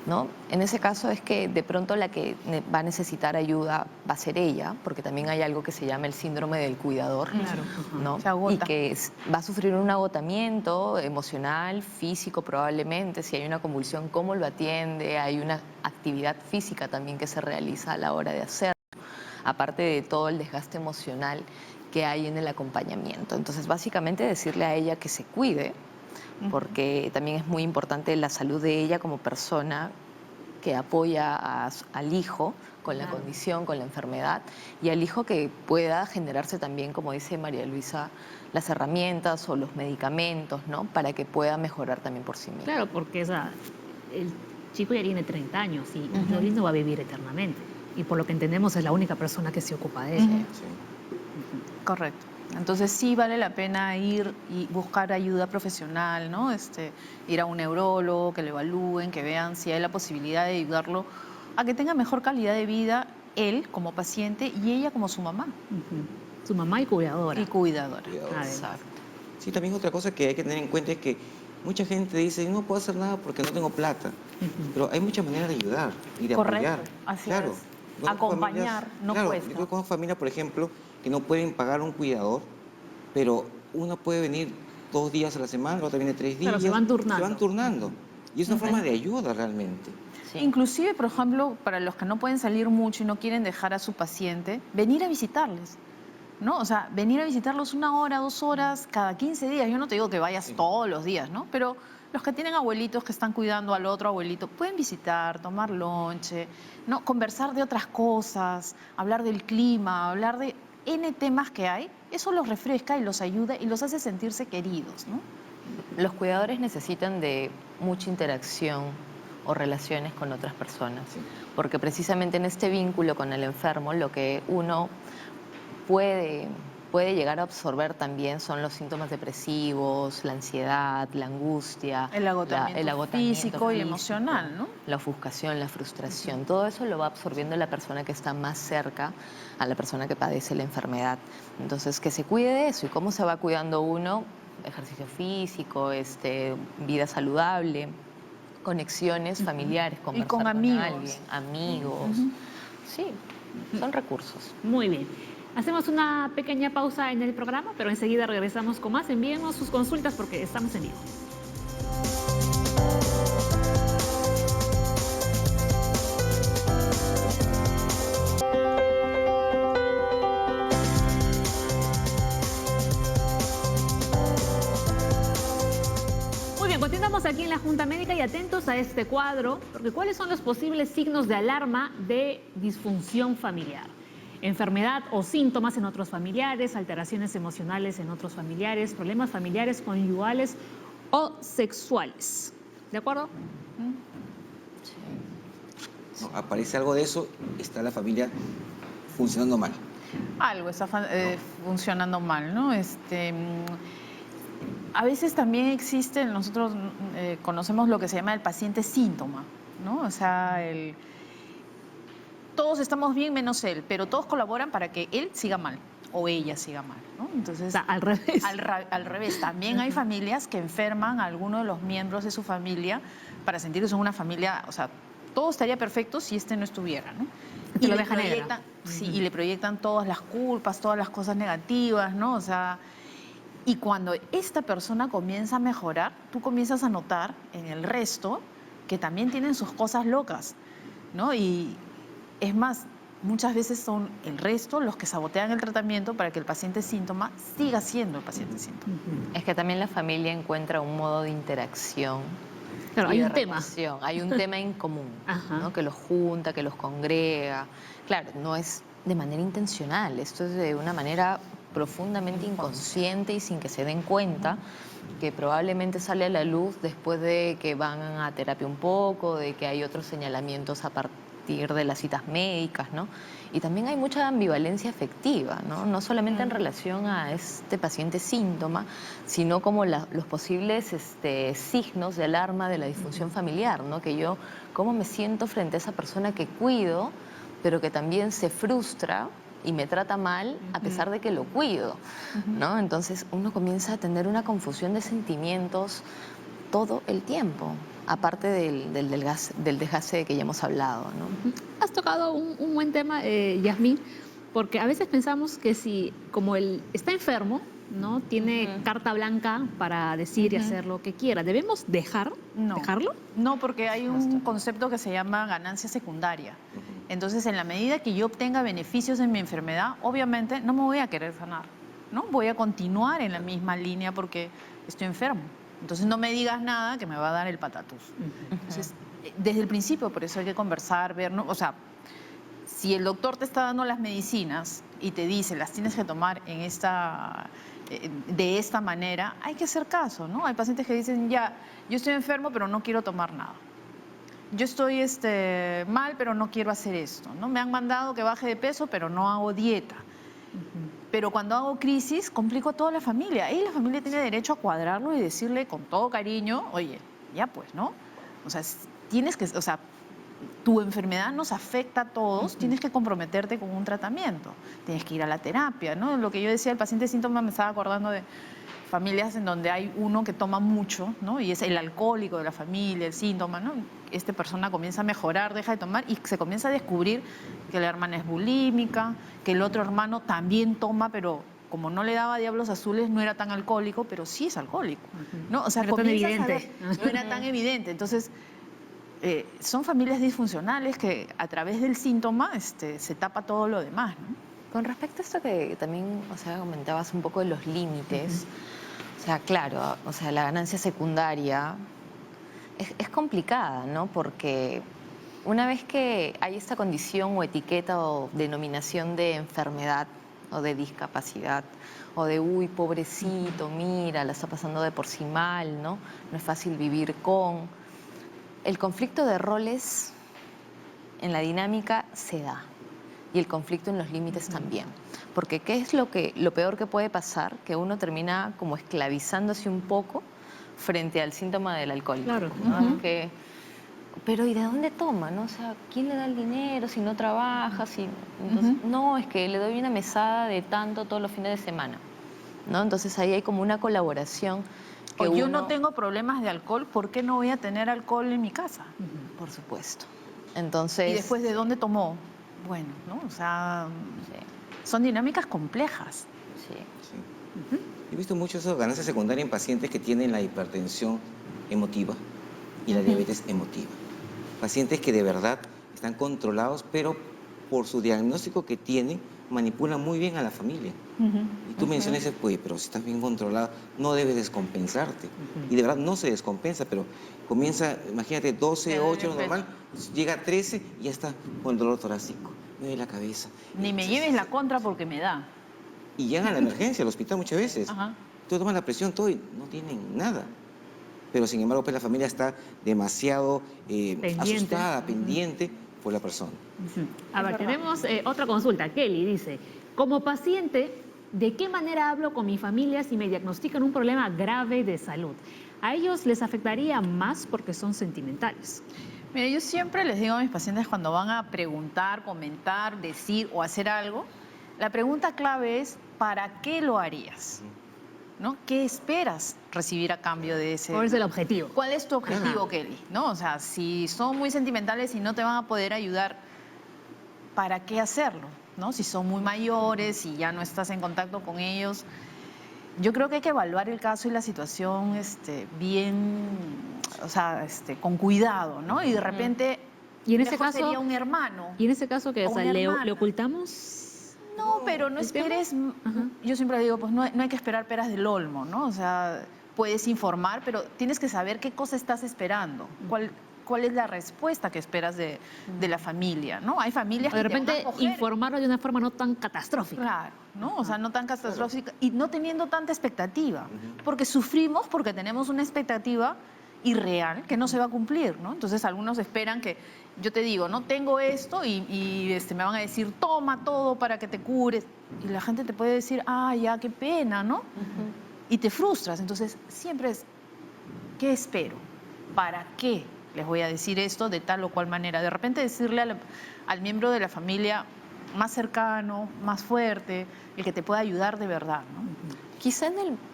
[SPEAKER 5] ¿no? En ese caso es que de pronto la que va a necesitar ayuda va a ser ella, porque también hay algo que se llama el síndrome del cuidador,
[SPEAKER 1] Claro.
[SPEAKER 5] ¿no?
[SPEAKER 4] Se agota.
[SPEAKER 5] Y que va a sufrir un agotamiento emocional, físico probablemente, si hay una convulsión, cómo lo atiende, hay una actividad física también que se realiza a la hora de hacerlo, aparte de todo el desgaste emocional que hay en el acompañamiento. Entonces, básicamente decirle a ella que se cuide, porque también es muy importante la salud de ella como persona que apoya al hijo con la condición, con la enfermedad, y al hijo que pueda generarse también, como dice María Luisa, las herramientas o los medicamentos, ¿no? Para que pueda mejorar también por sí mismo.
[SPEAKER 1] Claro, porque el chico ya tiene 30 años y Yoli no va a vivir eternamente. Y por lo que entendemos es la única persona que se ocupa de ella.
[SPEAKER 4] Correcto. Entonces sí vale la pena ir y buscar ayuda profesional, ¿no? Ir a un neurólogo, que lo evalúen, que vean si hay la posibilidad de ayudarlo a que tenga mejor calidad de vida él como paciente y ella como su mamá
[SPEAKER 1] Su mamá y cuidadora.
[SPEAKER 4] y cuidadora.
[SPEAKER 1] Además.
[SPEAKER 4] Exacto.
[SPEAKER 2] Sí, también otra cosa que hay que tener en cuenta es que mucha gente dice, no puedo hacer nada porque no tengo plata. Pero hay muchas maneras de ayudar y de
[SPEAKER 4] Correcto,
[SPEAKER 2] apoyar.
[SPEAKER 4] así
[SPEAKER 2] claro.
[SPEAKER 4] es.
[SPEAKER 2] Yo conozco
[SPEAKER 4] Acompañar no
[SPEAKER 2] claro,
[SPEAKER 4] cuesta.
[SPEAKER 2] Yo conozco familias, por ejemplo, que no pueden pagar un cuidador, pero uno puede venir 2 días a la semana, la otra viene 3 días.
[SPEAKER 1] Claro, se van turnando.
[SPEAKER 2] Se van turnando. Y es una forma de ayuda realmente.
[SPEAKER 5] Sí.
[SPEAKER 4] Inclusive, por ejemplo, para los que no pueden salir mucho y no quieren dejar a su paciente, venir a visitarles, ¿no? O sea, venir a visitarlos 1 hora, 2 horas, cada 15 días. Yo no te digo que vayas todos los días, ¿no? Pero los que tienen abuelitos que están cuidando al otro abuelito, pueden visitar, tomar lonche, ¿no? Conversar de otras cosas, hablar del clima, hablar de N temas que hay. Eso los refresca y los ayuda y los hace sentirse queridos, ¿no?
[SPEAKER 5] Los cuidadores necesitan de mucha interacción o relaciones con otras personas, porque precisamente en este vínculo con el enfermo lo que uno puede llegar a absorber también son los síntomas depresivos, la ansiedad, la angustia,
[SPEAKER 4] El agotamiento físico y emocional, ¿no?
[SPEAKER 5] La ofuscación, la frustración, todo eso lo va absorbiendo la persona que está más cerca a la persona que padece la enfermedad. Entonces, que se cuide de eso. ¿Y cómo se va cuidando uno? Ejercicio físico, vida saludable, conexiones familiares, conversar
[SPEAKER 4] con
[SPEAKER 5] con
[SPEAKER 4] amigos.
[SPEAKER 5] alguien, amigos. Sí, son recursos.
[SPEAKER 1] Muy bien. Hacemos una pequeña pausa en el programa, pero enseguida regresamos con más. Envíenos sus consultas porque estamos en vivo. Muy bien, continuamos aquí en la Junta Médica y atentos a este cuadro, porque ¿cuáles son los posibles signos de alarma de disfunción familiar? Enfermedad o síntomas en otros familiares, alteraciones emocionales en otros familiares, problemas familiares, conyugales o sexuales. ¿De acuerdo?
[SPEAKER 2] No, aparece algo de eso, está la familia funcionando mal.
[SPEAKER 4] Algo está funcionando mal, ¿no? A veces también existe, nosotros conocemos lo que se llama el paciente síntoma, ¿no? O sea, todos estamos bien menos él, pero todos colaboran para que él siga mal o ella siga mal, ¿no? Entonces,
[SPEAKER 1] O sea, al revés.
[SPEAKER 4] al revés, también hay familias que enferman a alguno de los miembros de su familia para sentir que son una familia, o sea, todo estaría perfecto si este no estuviera, ¿no?
[SPEAKER 1] Te lo
[SPEAKER 4] le
[SPEAKER 1] deja negra.
[SPEAKER 4] proyectan, sí, y le proyectan todas las culpas, todas las cosas negativas, ¿no? O sea, y cuando esta persona comienza a mejorar, tú comienzas a notar en el resto que también tienen sus cosas locas, ¿no? Y es más, muchas veces son el resto los que sabotean el tratamiento para que el paciente síntoma siga siendo el paciente síntoma.
[SPEAKER 5] Es que también la familia encuentra un modo de interacción.
[SPEAKER 1] Claro,
[SPEAKER 5] y
[SPEAKER 1] hay
[SPEAKER 5] de
[SPEAKER 1] un tema.
[SPEAKER 5] relación. Hay un tema en común,
[SPEAKER 1] Ajá.
[SPEAKER 5] ¿no? Que los junta, que los congrega. Claro, no es de manera intencional, esto es de una manera profundamente inconsciente y sin que se den cuenta, que probablemente sale a la luz después de que van a terapia un poco, de que hay otros señalamientos a partir de las citas médicas, ¿no? Y también hay mucha ambivalencia afectiva, ¿no? No solamente en relación a este paciente síntoma, sino como los posibles signos de alarma de la disfunción familiar, ¿no? Que yo, ¿cómo me siento frente a esa persona que cuido, pero que también se frustra y me trata mal a pesar de que lo cuido, ¿no? Entonces uno comienza a tener una confusión de sentimientos todo el tiempo, aparte del desgaste que ya hemos hablado, ¿no?
[SPEAKER 1] Has tocado un buen tema, Yasmín, porque a veces pensamos que si, como él está enfermo, ¿no? Tiene carta blanca para decir y hacer lo que quiera. ¿Debemos dejarlo?
[SPEAKER 4] No, porque hay un concepto que se llama ganancia secundaria. Entonces, en la medida que yo obtenga beneficios en mi enfermedad, obviamente no me voy a querer sanar, ¿no? Voy a continuar en la misma línea porque estoy enfermo. Entonces, no me digas nada que me va a dar el patatús. Entonces, desde el principio, por eso hay que conversar, ver, ¿no? O sea, si el doctor te está dando las medicinas y te dice, las tienes que tomar en de esta manera, hay que hacer caso, ¿no? Hay pacientes que dicen, ya, yo estoy enfermo, pero no quiero tomar nada. Yo estoy mal, pero no quiero hacer esto, ¿no? Me han mandado que baje de peso, pero no hago dieta. Pero cuando hago crisis, complico a toda la familia. Y la familia tiene derecho a cuadrarlo y decirle con todo cariño, oye, ya pues, ¿no? O sea, tienes que, o sea, tu enfermedad nos afecta a todos, tienes que comprometerte con un tratamiento, tienes que ir a la terapia, ¿no? Lo que yo decía, el paciente síntoma, me estaba acordando de familias en donde hay uno que toma mucho, ¿no? Y es el alcohólico de la familia, el síntoma, ¿no? Esta persona comienza a mejorar, deja de tomar y se comienza a descubrir que la hermana es bulímica, que el otro hermano también toma, pero como no le daba diablos azules, no era tan alcohólico, pero sí es alcohólico, ¿no? O sea,
[SPEAKER 1] No era tan
[SPEAKER 4] comienzas a
[SPEAKER 1] evidente.
[SPEAKER 4] ver, no era tan evidente. Entonces, son familias disfuncionales que a través del síntoma se tapa todo lo demás, ¿no?
[SPEAKER 5] Con respecto a esto que también, o sea, comentabas un poco de los límites, o sea, claro, o sea, la ganancia secundaria es complicada, ¿no? Porque una vez que hay esta condición o etiqueta o denominación de enfermedad o de discapacidad o de, uy, pobrecito, mira, la está pasando de por sí mal, ¿no? No es fácil vivir con... El conflicto de roles en la dinámica se da y el conflicto en los límites también. Porque ¿qué es lo peor que puede pasar? Que uno termina como esclavizándose un poco frente al síntoma del alcohólico.
[SPEAKER 1] Claro.
[SPEAKER 5] ¿No? Pero ¿y de dónde toma? ¿No? O sea, ¿quién le da el dinero si no trabaja? Entonces, no, es que le doy una mesada de tanto todos los fines de semana, ¿no? Entonces ahí hay como una colaboración. Que
[SPEAKER 4] O yo no tengo problemas de alcohol, ¿por qué no voy a tener alcohol en mi casa?
[SPEAKER 5] Por supuesto. Entonces...
[SPEAKER 4] ¿Y después de dónde tomó? Bueno, ¿no? O sea, son dinámicas complejas.
[SPEAKER 5] Sí.
[SPEAKER 2] Sí. He visto mucho esa ganancia secundaria en pacientes que tienen la hipertensión emotiva y la diabetes emotiva. Pacientes que de verdad están controlados, pero por su diagnóstico que tienen, manipulan muy bien a la familia. Y tú mencionas, pues, pero si estás bien controlado, no debes descompensarte. Y de verdad no se descompensa, pero comienza, imagínate, 12, 8, lo normal, llega a 13 y ya está con dolor torácico, me duele la cabeza.
[SPEAKER 4] Ni me lleves la contra porque me da.
[SPEAKER 2] Y llegan a la emergencia, al hospital muchas veces.
[SPEAKER 4] Ajá.
[SPEAKER 2] Tú tomas la presión, todo y no tienen nada. Pero sin embargo, pues la familia está demasiado asustada, pendiente por la persona.
[SPEAKER 1] A ver, tenemos otra consulta. Kelly dice, como paciente, ¿de qué manera hablo con mi familia si me diagnostican un problema grave de salud? ¿A ellos les afectaría más porque son sentimentales?
[SPEAKER 4] Mira, yo siempre les digo a mis pacientes cuando van a preguntar, comentar, decir o hacer algo, la pregunta clave es ¿para qué lo harías? ¿No? ¿Qué esperas recibir a cambio de ese?
[SPEAKER 1] ¿Cuál es el objetivo?
[SPEAKER 4] ¿Cuál es tu objetivo,
[SPEAKER 1] Ajá.
[SPEAKER 4] Kelly? ¿No? O sea, si son muy sentimentales y no te van a poder ayudar, ¿para qué hacerlo? ¿No? Si son muy mayores y ya no estás en contacto con ellos. Yo creo que hay que evaluar el caso y la situación bien, o sea, con cuidado, ¿no? Y de repente,
[SPEAKER 1] Y en ese
[SPEAKER 4] mejor
[SPEAKER 1] caso,
[SPEAKER 4] sería un hermano.
[SPEAKER 1] y en ese caso que
[SPEAKER 4] o
[SPEAKER 1] o sea,
[SPEAKER 4] una
[SPEAKER 1] le
[SPEAKER 4] hermana.
[SPEAKER 1] ocultamos.
[SPEAKER 4] No, pero no
[SPEAKER 1] ¿el tema?
[SPEAKER 4] esperes,
[SPEAKER 1] Ajá.
[SPEAKER 4] yo siempre digo, pues no hay que esperar peras del olmo, ¿no? O sea, puedes informar, pero tienes que saber qué cosa estás esperando, cuál es la respuesta que esperas de la familia, ¿no? Hay familias
[SPEAKER 1] O de
[SPEAKER 4] que te van a
[SPEAKER 1] repente
[SPEAKER 4] acoger.
[SPEAKER 1] informarlo de una forma no tan catastrófica.
[SPEAKER 4] Claro, ¿no? O sea,
[SPEAKER 1] Ajá.
[SPEAKER 4] no tan catastrófica y no teniendo tanta expectativa, porque sufrimos porque tenemos una expectativa irreal que no se va a cumplir, ¿no? Entonces algunos esperan que, yo te digo, no tengo esto y me van a decir, toma todo para que te cures. Y la gente te puede decir, ah, ya, qué pena, ¿no? Y te frustras. Entonces siempre es, ¿qué espero? ¿Para qué les voy a decir esto de tal o cual manera? De repente decirle al miembro de la familia más cercano, más fuerte, el que te pueda ayudar de verdad, ¿no?
[SPEAKER 5] Quizá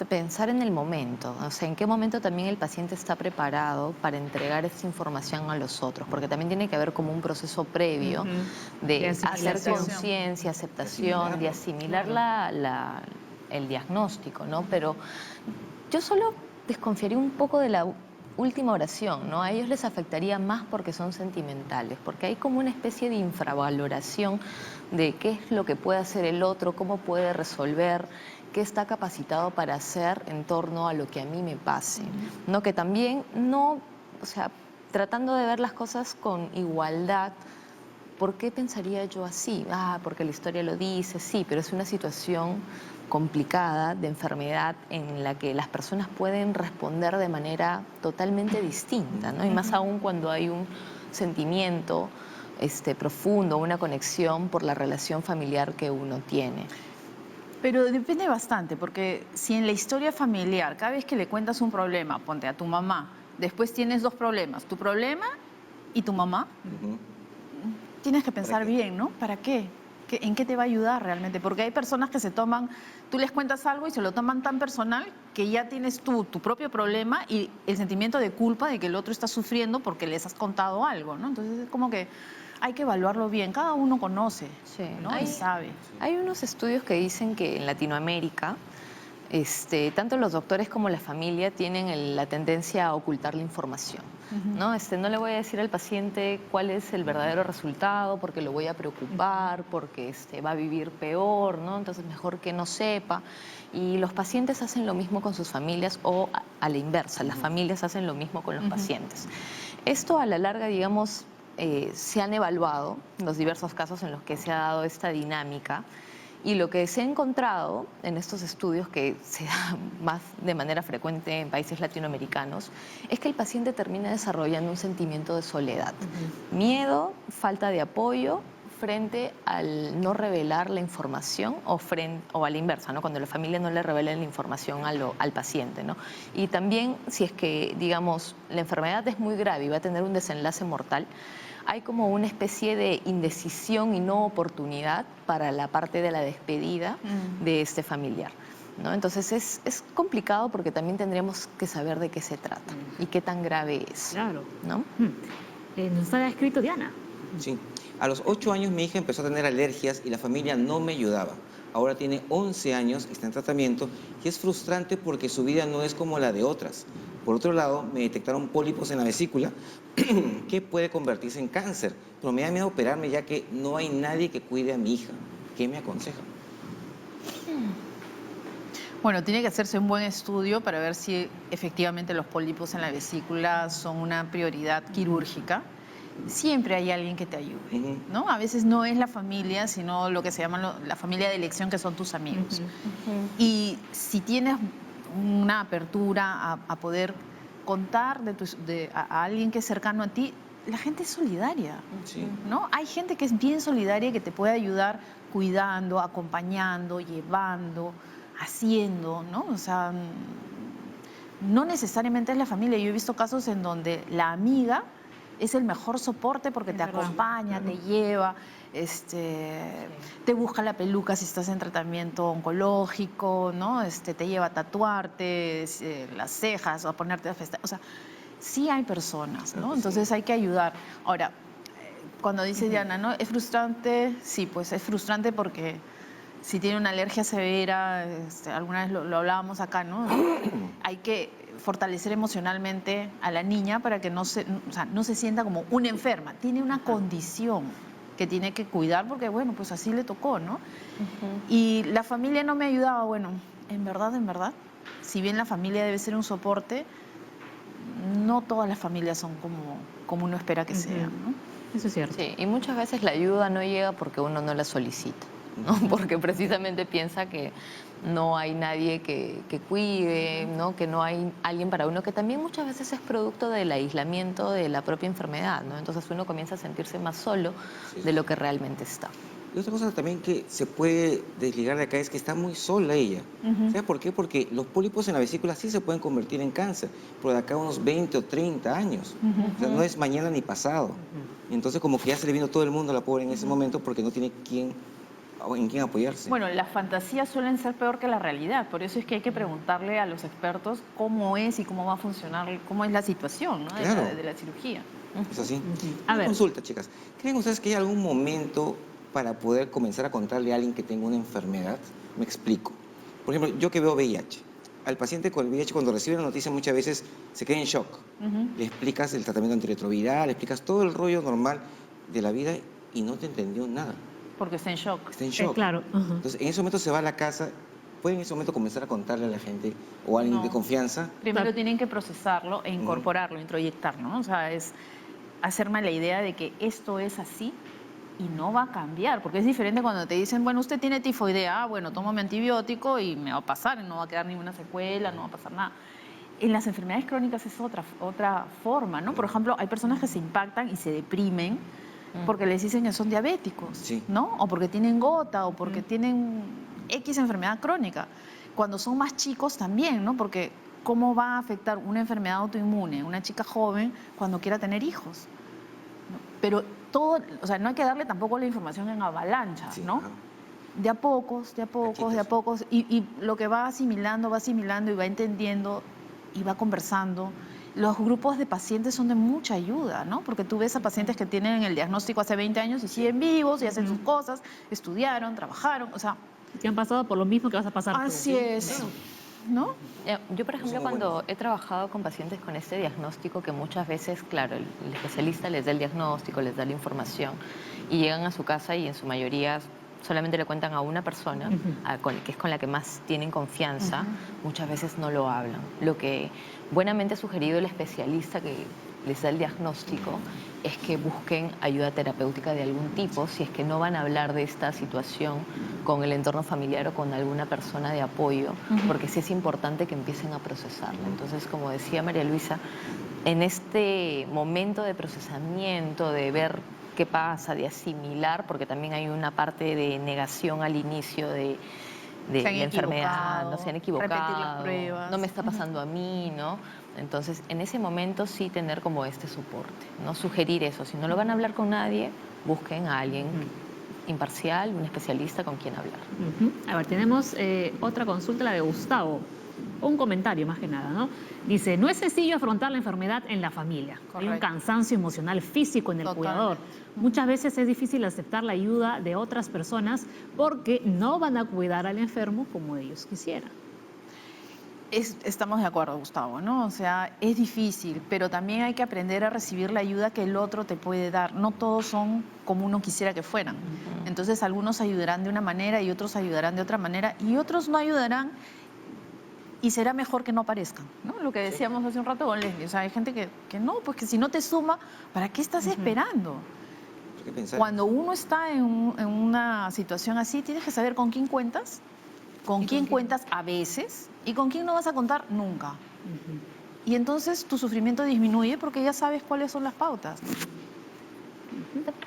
[SPEAKER 5] pensar en el momento, o sea, en qué momento también el paciente está preparado para entregar esta información a los otros, porque también tiene que haber como un proceso previo
[SPEAKER 1] De
[SPEAKER 5] de hacer
[SPEAKER 1] asimilación.
[SPEAKER 5] conciencia, aceptación, de asimilar el diagnóstico, ¿no? Pero yo solo desconfiaría un poco de la última oración, ¿no? A ellos les afectaría más porque son sentimentales, porque hay como una especie de infravaloración de qué es lo que puede hacer el otro, cómo puede resolver, qué está capacitado para hacer en torno a lo que a mí me pase, ¿no? Que también no, o sea, tratando de ver las cosas con igualdad. ¿Por qué pensaría yo así? Ah, porque la historia lo dice, sí, pero es una situación complicada de enfermedad en la que las personas pueden responder de manera totalmente distinta, ¿no? Y más aún cuando hay un sentimiento profundo, una conexión por la relación familiar que uno tiene.
[SPEAKER 4] Pero depende bastante, porque si en la historia familiar, cada vez que le cuentas un problema, ponte a tu mamá, después tienes dos problemas, tu problema y tu mamá, tienes que pensar bien, ¿no? ¿Para qué? ¿En qué te va a ayudar realmente? Porque hay personas que se toman, tú les cuentas algo y se lo toman tan personal que ya tienes tu propio problema y el sentimiento de culpa de que el otro está sufriendo porque les has contado algo, ¿no? Entonces es como que hay que evaluarlo bien, cada uno conoce,
[SPEAKER 5] Sí.
[SPEAKER 4] ¿no? Y sabe.
[SPEAKER 5] Hay unos estudios que dicen que en Latinoamérica, tanto los doctores como la familia tienen la tendencia a ocultar la información, ¿no? No le voy a decir al paciente cuál es el verdadero resultado porque lo voy a preocupar, porque va a vivir peor, ¿no? Entonces mejor que no sepa. Y los pacientes hacen lo mismo con sus familias o a la inversa, las familias hacen lo mismo con los pacientes. Esto a la larga, digamos, se han evaluado los diversos casos en los que se ha dado esta dinámica y lo que se ha encontrado en estos estudios que se da más de manera frecuente en países latinoamericanos es que el paciente termina desarrollando un sentimiento de soledad, miedo, falta de apoyo frente al no revelar la información o a la inversa, ¿no? Cuando la familia no le revela la información al paciente, ¿no? Y también si es que, digamos, la enfermedad es muy grave y va a tener un desenlace mortal, hay como una especie de indecisión y no oportunidad para la parte de la despedida de este familiar, ¿no? Entonces es complicado porque también tendremos que saber de qué se trata y qué tan grave es,
[SPEAKER 1] Claro.
[SPEAKER 5] ¿no?
[SPEAKER 1] Nos ha escrito Diana.
[SPEAKER 2] Sí. A los 8 años mi hija empezó a tener alergias y la familia no me ayudaba. Ahora tiene 11 años, está en tratamiento y es frustrante porque su vida no es como la de otras. Por otro lado, me detectaron pólipos en la vesícula que puede convertirse en cáncer, pero me da miedo operarme ya que no hay nadie que cuide a mi hija. ¿Qué me aconseja?
[SPEAKER 4] Bueno, tiene que hacerse un buen estudio para ver si efectivamente los pólipos en la vesícula son una prioridad quirúrgica. Siempre hay alguien que te ayude, ¿no? A veces no es la familia, sino lo que se llama la familia de elección, que son tus amigos. Y si tienes una apertura a poder contar a alguien que es cercano a ti, la gente es solidaria, ¿no? Hay gente que es bien solidaria y que te puede ayudar cuidando, acompañando, llevando, haciendo, ¿no? O sea, no necesariamente es la familia. Yo he visto casos en donde la amiga es el mejor soporte porque
[SPEAKER 1] Es
[SPEAKER 4] te
[SPEAKER 1] verdad.
[SPEAKER 4] acompaña, te lleva, te busca la peluca si estás en tratamiento oncológico, ¿no? Te lleva a tatuarte las cejas o a ponerte a festar. O sea, sí hay personas,
[SPEAKER 2] Claro
[SPEAKER 4] ¿no?
[SPEAKER 2] que
[SPEAKER 4] Entonces
[SPEAKER 2] sí.
[SPEAKER 4] hay que ayudar. Ahora, cuando dice Diana, ¿no? ¿Es frustrante? Sí, pues es frustrante porque si tiene una alergia severa, alguna vez lo hablábamos acá, ¿no? Hay que fortalecer emocionalmente a la niña para que o sea, no se sienta como una enferma. Tiene una condición que tiene que cuidar porque, bueno, pues así le tocó, ¿no? Y la familia no me ayudaba. Bueno, en verdad, si bien la familia debe ser un soporte, no todas las familias son como uno espera que sean, ¿no?
[SPEAKER 1] Eso es cierto.
[SPEAKER 5] Sí, y muchas veces la ayuda no llega porque uno no la solicita, ¿no? Porque precisamente piensa que no hay nadie que cuide, ¿no? Que no hay alguien para uno, que también muchas veces es producto del aislamiento de la propia enfermedad, ¿no? Entonces uno comienza a sentirse más solo de lo que realmente está.
[SPEAKER 2] Y otra cosa también que se puede desligar de acá es que está muy sola ella. ¿Sabes por qué? Porque los pólipos en la vesícula sí se pueden convertir en cáncer, pero de acá a unos 20 o 30 años. O sea, no es mañana ni pasado. Y entonces como que ya se le vino todo el mundo a la pobre en ese momento porque no tiene en quién apoyarse.
[SPEAKER 4] Bueno, las fantasías suelen ser peor que la realidad, por eso es que hay que preguntarle a los expertos cómo es y cómo va a funcionar, cómo es la situación, ¿no?
[SPEAKER 2] Claro.
[SPEAKER 4] de la cirugía.
[SPEAKER 2] ¿Es así?
[SPEAKER 1] A
[SPEAKER 2] Una
[SPEAKER 1] ver.
[SPEAKER 2] consulta, chicas. ¿Creen ustedes que hay algún momento para poder comenzar a contarle a alguien que tenga una enfermedad? Me explico. Por ejemplo, yo que veo VIH. Al paciente con el VIH, cuando recibe la noticia, muchas veces se queda en shock. Le explicas el tratamiento antirretroviral, le explicas todo el rollo normal de la vida y no te entendió nada.
[SPEAKER 4] Porque está en shock.
[SPEAKER 2] Está en shock.
[SPEAKER 1] Claro. Ajá.
[SPEAKER 2] Entonces, en ese momento se va a la casa. ¿Puede en ese momento comenzar a contarle a la gente o a alguien de
[SPEAKER 4] No.
[SPEAKER 2] confianza?
[SPEAKER 4] Primero tienen que procesarlo e incorporarlo, introyectarlo, ¿no? O sea, es hacerme la idea de que esto es así y no va a cambiar, porque es diferente cuando te dicen, bueno, usted tiene tifoidea, bueno, tomo mi antibiótico y me va a pasar, no va a quedar ninguna secuela, no va a pasar nada. En las enfermedades crónicas es otra forma, ¿no? Por ejemplo, hay personas que se impactan y se deprimen porque les dicen que son diabéticos,
[SPEAKER 2] Sí.
[SPEAKER 4] ¿no? O porque tienen gota o porque tienen X enfermedad crónica. Cuando son más chicos también, ¿no? Porque ¿cómo va a afectar una enfermedad autoinmune una chica joven cuando quiera tener hijos? ¿No? Pero todo, o sea, no hay que darle tampoco la información en avalancha,
[SPEAKER 2] Sí,
[SPEAKER 4] ¿no?
[SPEAKER 2] ajá.
[SPEAKER 4] De a pocos, y lo que va asimilando y va entendiendo y va conversando. Los grupos de pacientes son de mucha ayuda, ¿no? Porque tú ves a pacientes que tienen el diagnóstico hace 20 años y siguen vivos y hacen sus cosas, estudiaron, trabajaron, o sea,
[SPEAKER 1] Que han pasado por lo mismo que vas a pasar tú.
[SPEAKER 4] así es, ¿no?
[SPEAKER 5] Yo, por ejemplo,
[SPEAKER 2] muy
[SPEAKER 5] cuando
[SPEAKER 2] bueno.
[SPEAKER 5] he trabajado con pacientes con este diagnóstico, que muchas veces, claro, el especialista les da el diagnóstico, les da la información, y llegan a su casa y en su mayoría solamente le cuentan a una persona, que es con la que más tienen confianza, muchas veces no lo hablan. Lo que buenamente ha sugerido el especialista que les da el diagnóstico es que busquen ayuda terapéutica de algún tipo, si es que no van a hablar de esta situación con el entorno familiar o con alguna persona de apoyo, porque sí es importante que empiecen a procesarlo. Entonces, como decía María Luisa, en este momento de procesamiento, de ver qué pasa, de asimilar, porque también hay una parte de negación al inicio de
[SPEAKER 4] Se han
[SPEAKER 5] la enfermedad,
[SPEAKER 4] equivocado,
[SPEAKER 5] no se han
[SPEAKER 4] repetir las
[SPEAKER 5] equivocado,
[SPEAKER 4] pruebas.
[SPEAKER 5] no me está pasando a mí, ¿no? Entonces, en ese momento sí tener como este soporte, ¿no? Sugerir eso. Si no lo van a hablar con nadie, busquen a alguien imparcial, un especialista con quien hablar.
[SPEAKER 1] A ver, tenemos otra consulta, la de Gustavo. Un comentario más que nada, ¿no? Dice, no es sencillo afrontar la enfermedad en la familia. Hay un
[SPEAKER 4] Correcto.
[SPEAKER 1] cansancio emocional físico en el
[SPEAKER 4] Totalmente.
[SPEAKER 1] cuidador. Muchas veces es difícil aceptar la ayuda de otras personas porque no van a cuidar al enfermo como ellos quisieran.
[SPEAKER 4] Estamos de acuerdo, Gustavo, ¿no? O sea, es difícil, pero también hay que aprender a recibir la ayuda que el otro te puede dar. No todos son como uno quisiera que fueran. Entonces, algunos ayudarán de una manera y otros ayudarán de otra manera y otros no ayudarán y será mejor que no aparezcan, ¿no? Lo que decíamos hace un rato con Leslie. O sea, hay gente que no, pues que si no te suma, ¿para qué estás esperando?
[SPEAKER 2] Hay que pensar.
[SPEAKER 4] Cuando uno está en una situación así, tienes que saber con quién cuentas, con quién cuentas a veces y con quién no vas a contar nunca. Y entonces tu sufrimiento disminuye porque ya sabes cuáles son las pautas.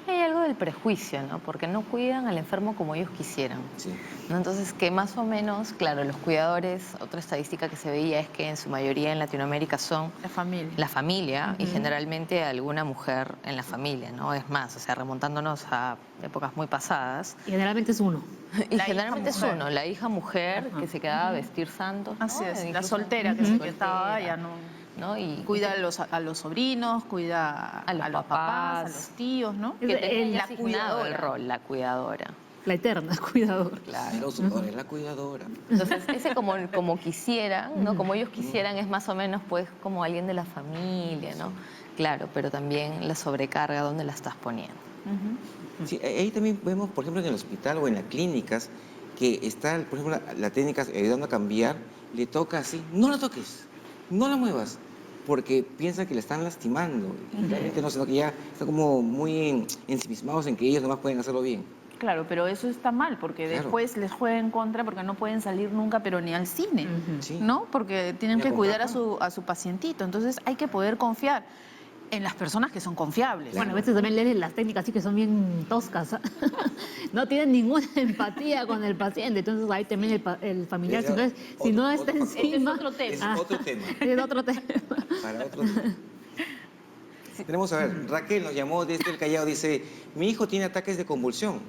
[SPEAKER 5] Hay algo del prejuicio, ¿no? Porque no cuidan al enfermo como ellos quisieran.
[SPEAKER 2] Sí.
[SPEAKER 5] ¿No? Entonces, que más o menos, claro, los cuidadores, otra estadística que se veía es que en su mayoría en Latinoamérica son
[SPEAKER 4] La familia.
[SPEAKER 5] la familia y generalmente alguna mujer en la familia, ¿no? Es más, o sea, remontándonos a épocas muy pasadas.
[SPEAKER 1] Y generalmente es uno.
[SPEAKER 5] Y
[SPEAKER 4] La
[SPEAKER 5] generalmente
[SPEAKER 4] hija
[SPEAKER 5] es
[SPEAKER 4] mujer.
[SPEAKER 5] uno, la hija mujer que se quedaba a vestir santos, ¿no?
[SPEAKER 4] Así es, la
[SPEAKER 5] Incluso-
[SPEAKER 4] soltera que
[SPEAKER 5] Soltera,
[SPEAKER 4] estaba ya no...
[SPEAKER 5] ¿no? Y
[SPEAKER 4] Cuida a los sobrinos, cuida
[SPEAKER 5] A los
[SPEAKER 4] papás,
[SPEAKER 5] papás.
[SPEAKER 4] a los tíos, ¿no?
[SPEAKER 1] Es
[SPEAKER 5] que tenía ya
[SPEAKER 4] la
[SPEAKER 5] asignado el rol, la cuidadora.
[SPEAKER 1] La eterna cuidadora.
[SPEAKER 2] Pero ahora es la cuidadora.
[SPEAKER 5] Entonces, ese como quisieran, ¿no? Como ellos quisieran es más o menos pues como alguien de la familia, ¿no? Claro, pero también la sobrecarga, ¿dónde la estás poniendo?
[SPEAKER 2] Sí, ahí también vemos, por ejemplo, en el hospital o en las clínicas, que está, por ejemplo, la técnica ayudando a cambiar, le toca así, no la toques, no la muevas, porque piensan que le están lastimando. Y realmente no, sino que ya están como muy ensimismados en que ellos nomás pueden hacerlo bien.
[SPEAKER 4] Claro, pero eso está mal porque
[SPEAKER 2] Claro.
[SPEAKER 4] después les juega en contra porque no pueden salir nunca, pero ni al cine,
[SPEAKER 2] Sí.
[SPEAKER 4] ¿no? Porque tienen
[SPEAKER 2] Ni a
[SPEAKER 4] que cuidar a
[SPEAKER 2] comprar
[SPEAKER 4] su pacientito. Entonces hay que poder confiar en las personas que son confiables.
[SPEAKER 1] Bueno, a veces también leen las técnicas así que son bien toscas. No tienen ninguna empatía con el paciente. Entonces ahí también el familiar, si no está
[SPEAKER 2] Otro factor.
[SPEAKER 1] encima...
[SPEAKER 4] Ese es otro tema.
[SPEAKER 2] Es otro tema.
[SPEAKER 1] Es otro tema.
[SPEAKER 2] Para otro tema. Tenemos, a ver, Raquel nos llamó desde el Callao, dice, mi hijo tiene ataques de convulsión,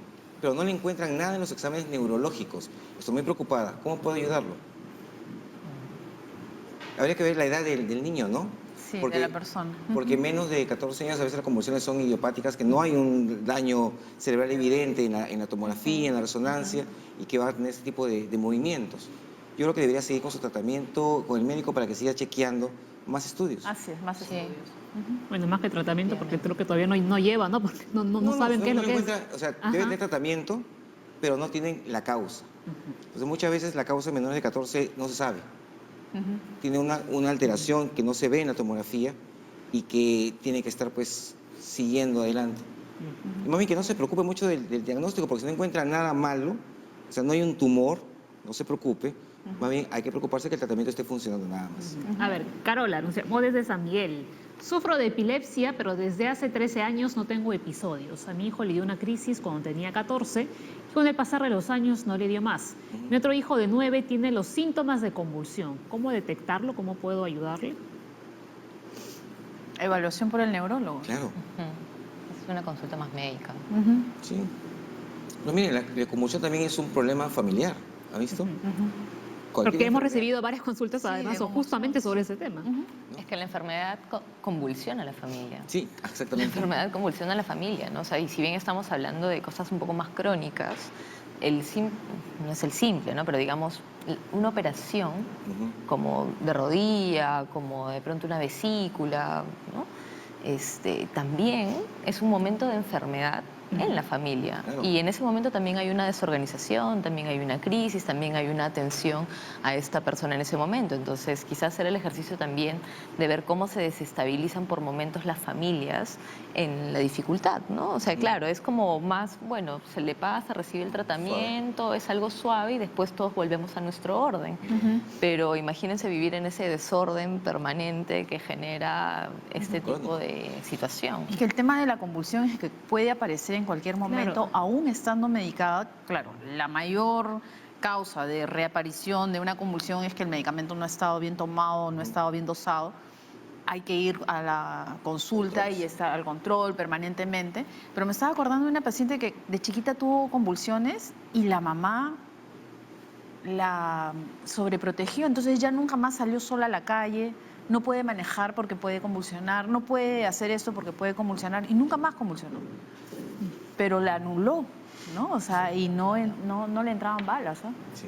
[SPEAKER 2] pero no le encuentran nada en los exámenes neurológicos. Estoy muy preocupada. ¿Cómo puedo ayudarlo? Habría que ver la edad del niño, ¿no?
[SPEAKER 4] Sí, de la persona.
[SPEAKER 2] Porque menos de 14 años a veces las convulsiones son idiopáticas, que no hay un daño cerebral evidente en la tomografía, en la resonancia, y que va a tener ese tipo de movimientos. Yo creo que debería seguir con su tratamiento, con el médico, para que siga chequeando más estudios.
[SPEAKER 4] Así es, más estudios.
[SPEAKER 1] Bueno, más que tratamiento, porque creo que todavía no lleva, ¿no? Porque no saben qué es lo que es.
[SPEAKER 2] O sea,
[SPEAKER 1] Ajá.
[SPEAKER 2] deben tener tratamiento, pero no tienen la causa. Entonces, muchas veces la causa de menores de 14 no se sabe. Tiene una alteración que no se ve en la tomografía y que tiene que estar, pues, siguiendo adelante. Y más bien que no se preocupe mucho del diagnóstico, porque si no encuentra nada malo, o sea, no hay un tumor, no se preocupe. Más bien hay que preocuparse que el tratamiento esté funcionando nada más.
[SPEAKER 1] A ver, Carola, nos llamó desde San Miguel. Sufro de epilepsia, pero desde hace 13 años no tengo episodios. A mi hijo le dio una crisis cuando tenía 14 y con el pasar de los años no le dio más. Mi otro hijo de 9 tiene los síntomas de convulsión. ¿Cómo detectarlo? ¿Cómo puedo ayudarle?
[SPEAKER 4] Evaluación por el neurólogo.
[SPEAKER 2] Claro,
[SPEAKER 5] Es una consulta más médica.
[SPEAKER 2] sí. No, miren, la convulsión también es un problema familiar, ¿ha visto? Cualquier
[SPEAKER 1] Porque hemos
[SPEAKER 2] enfermedad.
[SPEAKER 1] recibido varias consultas,
[SPEAKER 4] Sí,
[SPEAKER 1] además,
[SPEAKER 4] de
[SPEAKER 1] justamente sobre ese tema.
[SPEAKER 5] Es que la enfermedad convulsiona a la familia.
[SPEAKER 2] Sí,
[SPEAKER 5] La
[SPEAKER 2] exactamente.
[SPEAKER 5] enfermedad convulsiona a la familia, ¿no? O sea, y si bien estamos hablando de cosas un poco más crónicas, no es el simple, ¿no? Pero digamos, una operación como de rodilla, como de pronto una vesícula, ¿no? También es un momento de enfermedad en la familia.
[SPEAKER 2] Claro.
[SPEAKER 5] Y en ese momento también hay una desorganización, también hay una crisis, también hay una atención a esta persona en ese momento. Entonces, quizás hacer el ejercicio también de ver cómo se desestabilizan por momentos las familias en la dificultad, ¿no? O sea, claro, es como más, bueno, se le pasa, recibe el tratamiento, es algo suave y después todos volvemos a nuestro orden. Pero imagínense vivir en ese desorden permanente que genera este tipo de situación.
[SPEAKER 4] Es que el tema de la convulsión es que puede aparecer en cualquier momento,
[SPEAKER 1] Claro.
[SPEAKER 4] aún estando medicada. Claro, la mayor causa de reaparición de una convulsión es que el medicamento no ha estado bien tomado, no ha estado bien dosado. Hay que ir a la consulta y estar al control permanentemente. Pero me estaba acordando de una paciente que de chiquita tuvo convulsiones y la mamá la sobreprotegió, entonces ya nunca más salió sola a la calle, no puede manejar porque puede convulsionar, no puede hacer esto porque puede convulsionar y nunca más convulsionó. Pero la anuló, ¿no? O sea, y no le entraban balas, ¿no?
[SPEAKER 2] Sí.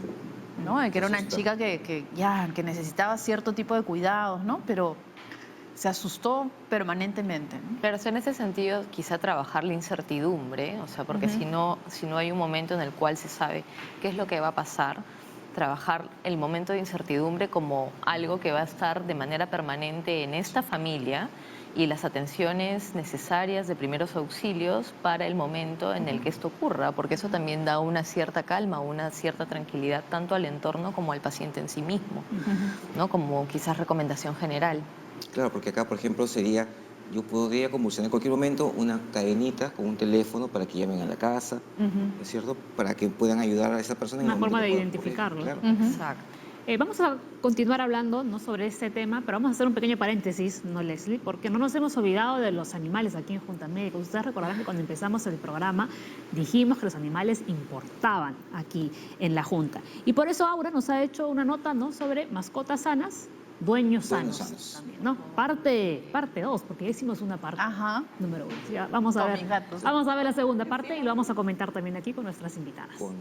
[SPEAKER 4] ¿No? Que era una
[SPEAKER 2] Asusta.
[SPEAKER 4] chica que necesitaba cierto tipo de cuidados, ¿no? Pero se asustó permanentemente, ¿no?
[SPEAKER 5] Pero en ese sentido, quizá trabajar la incertidumbre, o sea, porque si no hay un momento en el cual se sabe qué es lo que va a pasar, trabajar el momento de incertidumbre como algo que va a estar de manera permanente en esta familia y las atenciones necesarias de primeros auxilios para el momento en el que esto ocurra, porque eso también da una cierta calma, una cierta tranquilidad tanto al entorno como al paciente en sí mismo, ¿no? Como quizás recomendación general.
[SPEAKER 2] Claro, porque acá, por ejemplo, sería yo podría convulsionar en cualquier momento una cadenita con un teléfono para que llamen a la casa, ¿no es cierto? Para que puedan ayudar a esa persona.
[SPEAKER 1] Una
[SPEAKER 2] en el momento
[SPEAKER 1] forma de
[SPEAKER 2] que pueda
[SPEAKER 1] identificarlo.
[SPEAKER 2] ocurrir, claro.
[SPEAKER 5] Exacto.
[SPEAKER 1] Vamos a continuar hablando, ¿no?, sobre este tema, pero vamos a hacer un pequeño paréntesis, ¿no, Leslie? Porque no nos hemos olvidado de los animales aquí en Junta Médica. Ustedes recordarán que cuando empezamos el programa dijimos que los animales importaban aquí en la Junta. Y por eso Aura nos ha hecho una nota, ¿no?, sobre mascotas sanas, dueños sanos. También, ¿no? Parte 2, porque ya hicimos una parte número 1. Ya, vamos a
[SPEAKER 4] Con
[SPEAKER 1] ver,
[SPEAKER 4] mis gatos.
[SPEAKER 1] vamos a ver la segunda parte y lo vamos a comentar también aquí con nuestras invitadas.
[SPEAKER 2] Con-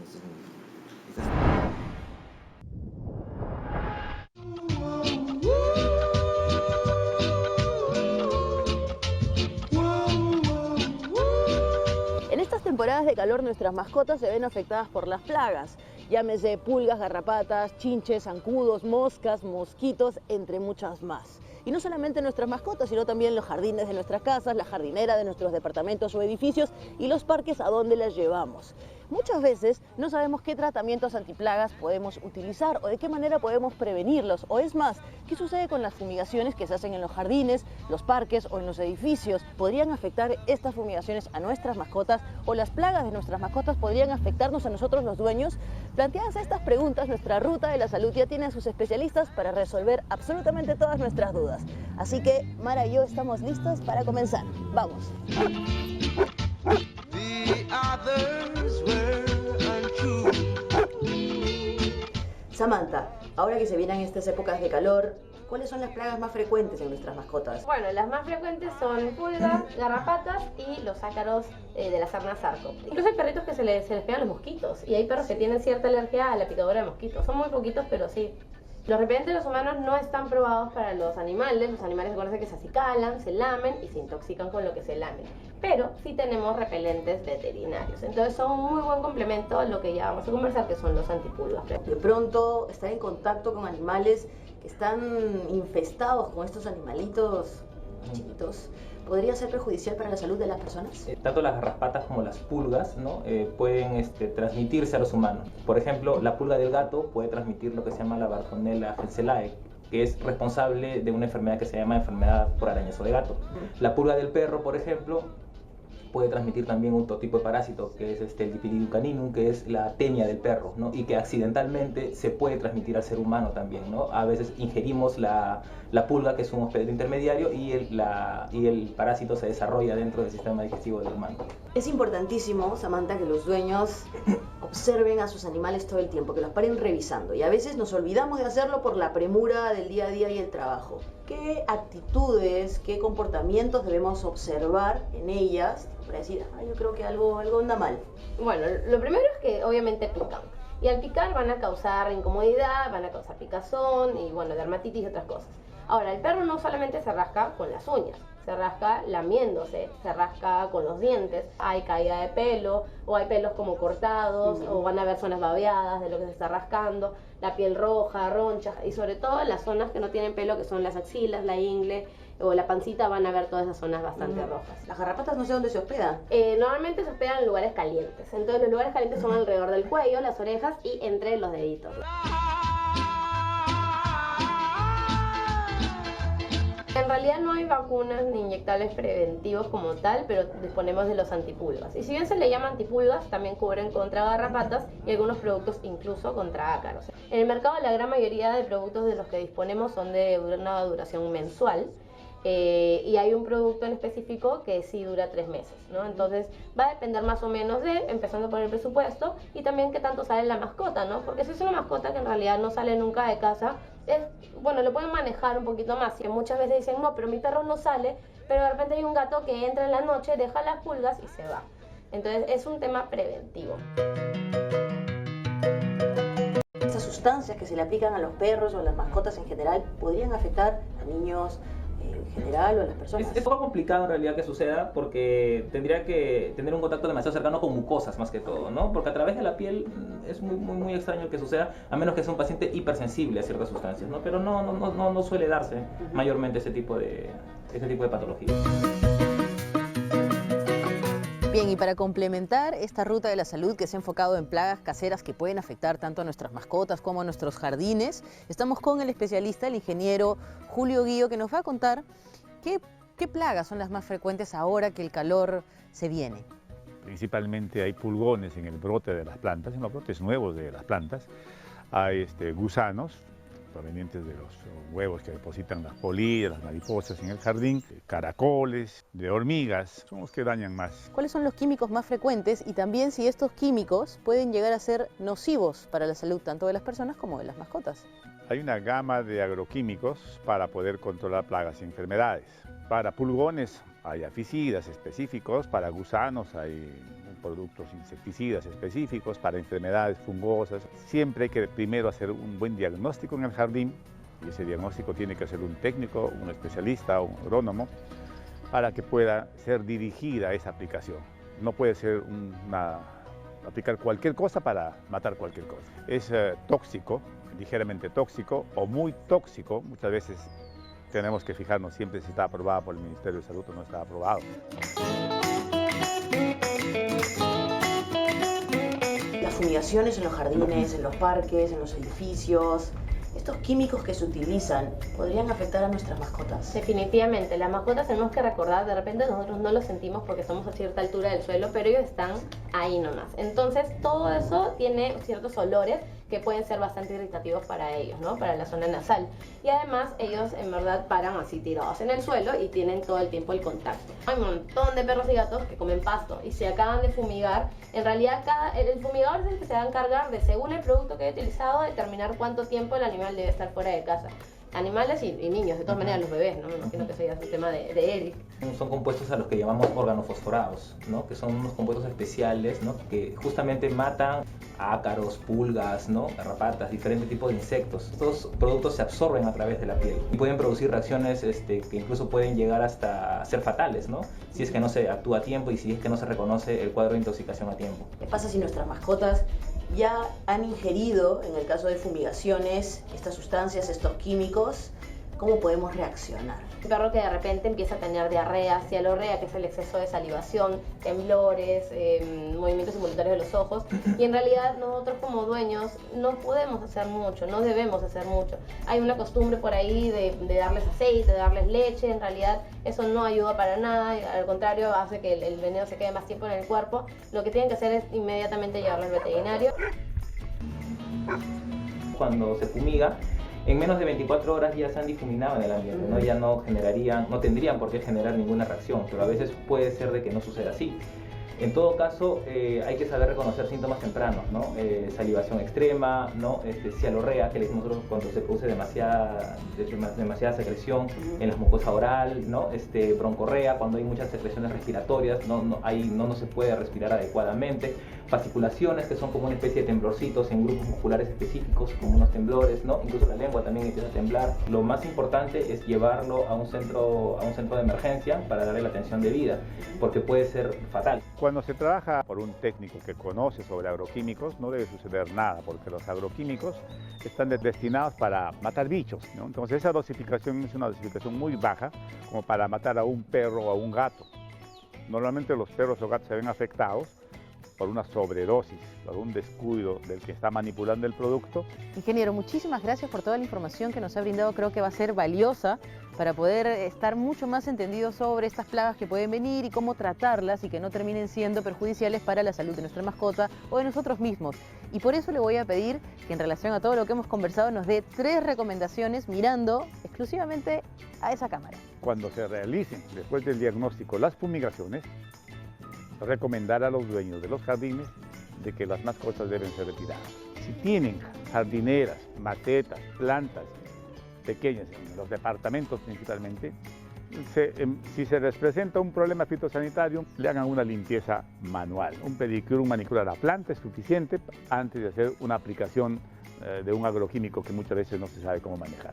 [SPEAKER 6] En estas temporadas de calor nuestras mascotas se ven afectadas por las plagas, llámese pulgas, garrapatas, chinches, zancudos, moscas, mosquitos, entre muchas más. Y no solamente nuestras mascotas, sino también los jardines de nuestras casas, la jardinera de nuestros departamentos o edificios y los parques a donde las llevamos. Muchas veces no sabemos qué tratamientos antiplagas podemos utilizar o de qué manera podemos prevenirlos. O es más, ¿qué sucede con las fumigaciones que se hacen en los jardines, los parques o en los edificios? ¿Podrían afectar estas fumigaciones a nuestras mascotas o las plagas de nuestras mascotas podrían afectarnos a nosotros los dueños? Planteadas estas preguntas, nuestra Ruta de la Salud ya tiene a sus especialistas para resolver absolutamente todas nuestras dudas. Así que Mara y yo estamos listos para comenzar. ¡Vamos! Samantha, ahora que se vienen estas épocas de calor, ¿cuáles son las plagas más frecuentes en nuestras mascotas?
[SPEAKER 7] Bueno, las más frecuentes son pulgas, garrapatas y los ácaros de la sarna sarco. Incluso hay perritos que se les pegan los mosquitos y hay perros que tienen cierta alergia a la picadura de mosquitos. Son muy poquitos, pero sí. Los repelentes de los humanos no están probados para los animales. Los animales acuérdense que se acicalan, se lamen y se intoxican con lo que se lamen. Pero sí tenemos repelentes veterinarios. Entonces son un muy buen complemento a lo que ya vamos a conversar, que son los antipulgas.
[SPEAKER 6] De pronto, estar en contacto con animales que están infestados con estos animalitos chiquitos, ¿podría ser perjudicial para la salud de las personas?
[SPEAKER 8] Tanto las garrapatas como las pulgas, ¿no?, pueden transmitirse a los humanos. Por ejemplo, la pulga del gato puede transmitir lo que se llama la Bartonella henselae, que es responsable de una enfermedad que se llama enfermedad por arañazo de gato. La pulga del perro, por ejemplo, puede transmitir también otro tipo de parásito, que es el Dipilidum caninum, que es la tenia del perro, ¿no?, y que accidentalmente se puede transmitir al ser humano también, ¿no? A veces ingerimos la pulga, que es un hospedero intermediario, y el parásito se desarrolla dentro del sistema digestivo del humano.
[SPEAKER 6] Es importantísimo, Samantha, que los dueños observen a sus animales todo el tiempo, que los paren revisando. Y a veces nos olvidamos de hacerlo por la premura del día a día y el trabajo. ¿Qué actitudes, qué comportamientos debemos observar en ellas para decir, yo creo que algo anda mal?
[SPEAKER 7] Bueno, lo primero es que obviamente pican. Y al picar van a causar incomodidad, van a causar picazón y bueno, dermatitis y otras cosas. Ahora, el perro no solamente se rasca con las uñas, se rasca lamiéndose, se rasca con los dientes, hay caída de pelo o hay pelos como cortados o van a haber zonas babeadas de lo que se está rascando, la piel roja, ronchas y sobre todo en las zonas que no tienen pelo, que son las axilas, la ingle o la pancita, van a ver todas esas zonas bastante rojas.
[SPEAKER 6] Las garrapatas no sé dónde se hospedan.
[SPEAKER 7] Normalmente se hospedan en lugares calientes, entonces los lugares calientes son alrededor del cuello, las orejas y entre los deditos. En realidad no hay vacunas ni inyectables preventivos como tal, pero disponemos de los antipulgas. Y si bien se le llama antipulgas, también cubren contra garrapatas y algunos productos incluso contra ácaros. En el mercado la gran mayoría de productos de los que disponemos son de una duración mensual. Y hay un producto en específico que sí dura 3 meses, ¿no? Entonces va a depender más o menos empezando por el presupuesto y también qué tanto sale la mascota, ¿no? Porque si es una mascota que en realidad no sale nunca de casa, bueno, lo pueden manejar un poquito más. Y muchas veces dicen, no, pero mi perro no sale, pero de repente hay un gato que entra en la noche, deja las pulgas y se va. Entonces es un tema preventivo.
[SPEAKER 6] Estas sustancias que se le aplican a los perros o a las mascotas en general podrían afectar a niños en general o a las personas.
[SPEAKER 8] Es poco complicado en realidad que suceda porque tendría que tener un contacto demasiado cercano con mucosas más que todo, ¿no? Porque a través de la piel es muy extraño que suceda, a menos que sea un paciente hipersensible a ciertas sustancias, ¿no? Pero no suele darse mayormente ese tipo de patología.
[SPEAKER 6] Bien, y para complementar esta ruta de la salud que se ha enfocado en plagas caseras que pueden afectar tanto a nuestras mascotas como a nuestros jardines, estamos con el especialista, el ingeniero Julio Guillo, que nos va a contar qué ¿Qué plagas son las más frecuentes ahora que el calor se viene?
[SPEAKER 9] Principalmente hay pulgones en el brote de las plantas, en los brotes nuevos de las plantas. Hay gusanos provenientes de los huevos que depositan las polillas, las mariposas en el jardín, caracoles, de hormigas, son los que dañan más.
[SPEAKER 6] ¿Cuáles son los químicos más frecuentes y también si estos químicos pueden llegar a ser nocivos para la salud tanto de las personas como de las mascotas?
[SPEAKER 9] Hay una gama de agroquímicos para poder controlar plagas y enfermedades. Para pulgones hay aficidas específicos, para gusanos hay productos insecticidas específicos, para enfermedades fungosas. Siempre hay que primero hacer un buen diagnóstico en el jardín y ese diagnóstico tiene que hacer un técnico, un especialista, un agrónomo, para que pueda ser dirigida esa aplicación. No puede ser aplicar cualquier cosa para matar cualquier cosa. Es tóxico, ligeramente tóxico o muy tóxico. Muchas veces tenemos que fijarnos siempre si está aprobado por el Ministerio de Salud o no está aprobado.
[SPEAKER 6] Las fumigaciones en los jardines, en los parques, en los edificios, ¿estos químicos que se utilizan podrían afectar a nuestras mascotas?
[SPEAKER 7] Definitivamente, las mascotas tenemos que recordar, de repente nosotros no lo sentimos porque estamos a cierta altura del suelo, pero ellos están ahí nomás. Entonces todo eso tiene ciertos olores que pueden ser bastante irritativos para ellos, ¿no? Para la zona nasal. Y además ellos en verdad paran así tirados en el suelo y tienen todo el tiempo el contacto. Hay un montón de perros y gatos que comen pasto y se acaban de fumigar. En realidad el fumigador es el que se va a encargar de, según el producto que he utilizado, determinar cuánto tiempo el animal debe estar fuera de casa. Animales y niños, de todas maneras los bebés, ¿no? Me imagino que ese ya es el tema de Eric.
[SPEAKER 8] Son compuestos a los que llamamos organofosforados, ¿no? Que son unos compuestos especiales, ¿no? Que justamente matan ácaros, pulgas, ¿no? Garrapatas, diferentes tipos de insectos. Estos productos se absorben a través de la piel y pueden producir reacciones que incluso pueden llegar hasta ser fatales, ¿no? Si es que no se actúa a tiempo y si es que no se reconoce el cuadro de intoxicación a tiempo.
[SPEAKER 6] ¿Qué pasa si nuestras mascotas ya han ingerido, en el caso de fumigaciones, estas sustancias, estos químicos? ¿Cómo podemos reaccionar?
[SPEAKER 7] Un perro que de repente empieza a tener diarrea, cialorrea, que es el exceso de salivación, temblores, movimientos involuntarios de los ojos, y en realidad nosotros como dueños no podemos hacer mucho, no debemos hacer mucho. Hay una costumbre por ahí de darles aceite, de darles leche, en realidad eso no ayuda para nada, al contrario hace que el veneno se quede más tiempo en el cuerpo. Lo que tienen que hacer es inmediatamente llevarlo al veterinario.
[SPEAKER 8] Cuando se fumiga, en menos de 24 horas ya se han difuminado en el ambiente, ¿no? Ya no tendrían por qué generar ninguna reacción, pero a veces puede ser de que no suceda así. En todo caso, hay que saber reconocer síntomas tempranos, ¿no? Salivación extrema, ¿no? Cialorrea, que le decimos nosotros cuando se produce demasiada secreción en la mucosa oral, ¿no? Broncorrea, cuando hay muchas secreciones respiratorias, ahí no se puede respirar adecuadamente. Fasciculaciones, que son como una especie de temblorcitos en grupos musculares específicos, como unos temblores, ¿no? Incluso la lengua también empieza a temblar. Lo más importante es llevarlo a un centro de emergencia para darle la atención debida, porque puede ser fatal.
[SPEAKER 9] Cuando se trabaja por un técnico que conoce sobre agroquímicos, no debe suceder nada, porque los agroquímicos están destinados para matar bichos, ¿no? Entonces esa dosificación es una dosificación muy baja, como para matar a un perro o a un gato. Normalmente los perros o gatos se ven afectados por una sobredosis, por un descuido del que está manipulando el producto.
[SPEAKER 6] Ingeniero, muchísimas gracias por toda la información que nos ha brindado. Creo que va a ser valiosa para poder estar mucho más entendidos sobre estas plagas que pueden venir y cómo tratarlas y que no terminen siendo perjudiciales para la salud de nuestra mascota o de nosotros mismos. Y por eso le voy a pedir que en relación a todo lo que hemos conversado nos dé 3 recomendaciones mirando exclusivamente a esa cámara.
[SPEAKER 9] Cuando se realicen, después del diagnóstico, las fumigaciones, recomendar a los dueños de los jardines de que las mascotas deben ser retiradas. Si tienen jardineras, macetas, plantas pequeñas, en los departamentos principalmente, si se les presenta un problema fitosanitario, le hagan una limpieza manual. Un pedicure, un manicure a la planta es suficiente antes de hacer una aplicación de un agroquímico que muchas veces no se sabe cómo manejar.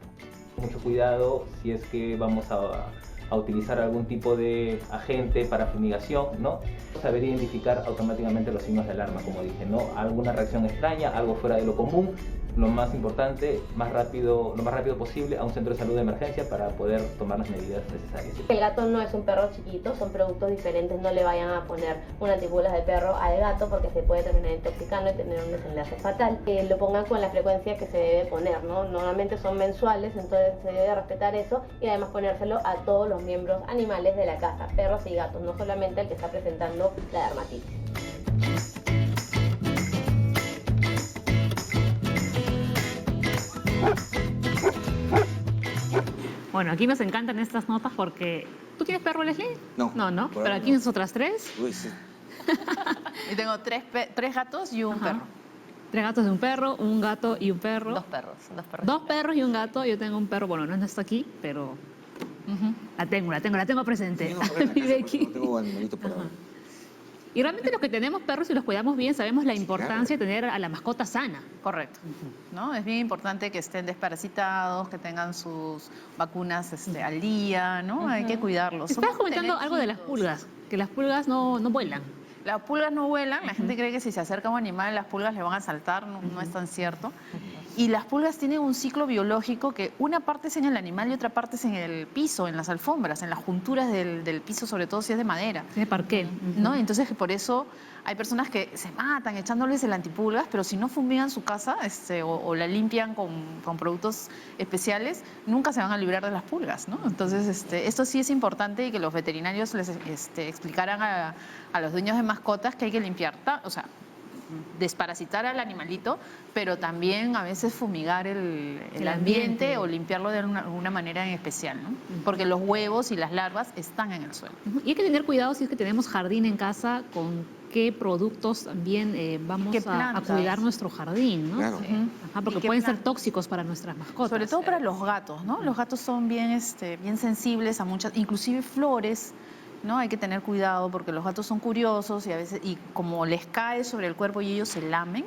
[SPEAKER 8] Mucho cuidado si es que vamos a utilizar algún tipo de agente para fumigación, ¿no? Saber identificar automáticamente los signos de alarma, como dije, ¿no? Alguna reacción extraña, algo fuera de lo común, lo más importante, lo más rápido posible a un centro de salud de emergencia para poder tomar las medidas necesarias.
[SPEAKER 7] El gato no es un perro chiquito, son productos diferentes, no le vayan a poner un antipulgas de perro al gato porque se puede terminar intoxicando y tener un desenlace fatal. Lo pongan con la frecuencia que se debe poner, ¿no? Normalmente son mensuales, entonces se debe respetar eso y además ponérselo a todos los miembros animales de la casa, perros y gatos, no solamente al que está presentando la dermatitis.
[SPEAKER 1] Bueno, aquí nos encantan estas notas porque... ¿Tú tienes perro, Leslie?
[SPEAKER 2] No.
[SPEAKER 1] No, ¿no?
[SPEAKER 2] Por
[SPEAKER 1] Pero
[SPEAKER 2] ahora
[SPEAKER 1] aquí
[SPEAKER 2] no.
[SPEAKER 1] nosotras tres.
[SPEAKER 2] Uy, sí.
[SPEAKER 4] Y tengo tres gatos y un
[SPEAKER 1] Ajá.
[SPEAKER 4] perro.
[SPEAKER 1] 3 gatos y un perro, un gato y un perro.
[SPEAKER 5] Dos perros.
[SPEAKER 1] 2 perros y un gato. Yo tengo un perro, bueno, no está aquí, pero la tengo presente.
[SPEAKER 2] Sí, no, por ahí en la
[SPEAKER 1] Vive
[SPEAKER 2] casa,
[SPEAKER 1] aquí.
[SPEAKER 2] porque no tengo animalito por ahora.
[SPEAKER 1] Y realmente los que tenemos perros y los cuidamos bien sabemos la importancia de tener a la mascota sana.
[SPEAKER 4] Correcto. ¿No? Es bien importante que estén desparasitados, que tengan sus vacunas al día, ¿no? Hay que cuidarlos.
[SPEAKER 1] Estabas
[SPEAKER 4] Somos
[SPEAKER 1] comentando algo de las
[SPEAKER 4] telequitos.
[SPEAKER 1] pulgas, que las pulgas no vuelan.
[SPEAKER 4] Las pulgas no vuelan, la gente cree que si se acerca a un animal las pulgas le van a saltar, no es tan cierto. Y las pulgas tienen un ciclo biológico que una parte es en el animal y otra parte es en el piso, en las alfombras, en las junturas del piso, sobre todo si es de madera.
[SPEAKER 1] Tiene parqué.
[SPEAKER 4] ¿No? Entonces, por eso hay personas que se matan echándoles el antipulgas, pero si no fumigan su casa o la limpian con productos especiales, nunca se van a librar de las pulgas, ¿no? Entonces, esto sí es importante y que los veterinarios les explicaran a los dueños de mascotas que hay que limpiar, o sea, desparasitar al animalito, pero también a veces fumigar el ambiente o limpiarlo de alguna manera en especial, ¿no? Porque los huevos y las larvas están en el suelo.
[SPEAKER 1] Y hay que tener cuidado si es que tenemos jardín en casa, con qué productos también vamos
[SPEAKER 4] ¿Qué
[SPEAKER 1] a
[SPEAKER 4] plantas?
[SPEAKER 1] cuidar nuestro jardín, ¿no?
[SPEAKER 2] Claro.
[SPEAKER 1] Ajá, porque
[SPEAKER 4] ¿Y qué
[SPEAKER 1] pueden ser
[SPEAKER 4] plantas?
[SPEAKER 1] tóxicos para nuestras mascotas.
[SPEAKER 4] Sobre todo para los gatos, ¿no? Los gatos son bien sensibles a muchas, inclusive flores, ¿no? Hay que tener cuidado porque los gatos son curiosos y a veces, y como les cae sobre el cuerpo y ellos se lamen,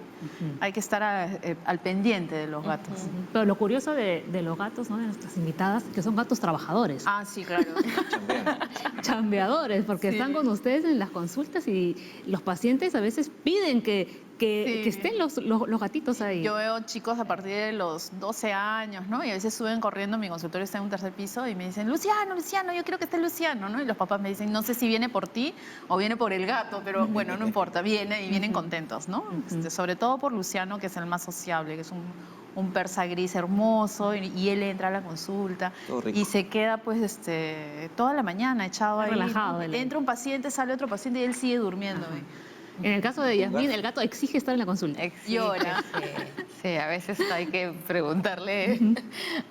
[SPEAKER 4] hay que estar al pendiente de los gatos.
[SPEAKER 1] Pero lo curioso de los gatos, ¿no? De nuestras invitadas, que son gatos trabajadores,
[SPEAKER 4] Ah, sí, claro.
[SPEAKER 1] chambeadores, porque
[SPEAKER 4] Sí.
[SPEAKER 1] están con ustedes en las consultas y los pacientes a veces piden que estén los gatitos ahí.
[SPEAKER 4] Yo veo chicos a partir de los 12 años, ¿no? Y a veces suben corriendo, mi consultorio está en un tercer piso y me dicen, Luciano, yo quiero que esté Luciano, ¿no? Y los papás me dicen, no sé si viene por ti o viene por el gato, pero bueno, no importa, viene y vienen contentos, ¿no? Sobre todo por Luciano, que es el más sociable, que es un persa gris hermoso y él entra a la consulta
[SPEAKER 2] Todo rico.
[SPEAKER 4] y se queda pues toda la mañana echado ahí.
[SPEAKER 1] Relajado,
[SPEAKER 4] ¿no?
[SPEAKER 1] él.
[SPEAKER 4] Entra un paciente, sale otro paciente y él sigue durmiendo.
[SPEAKER 1] En el caso de Yasmín, el gato exige estar en la consulta.
[SPEAKER 4] Llora.
[SPEAKER 5] Sí, a veces hay que preguntarle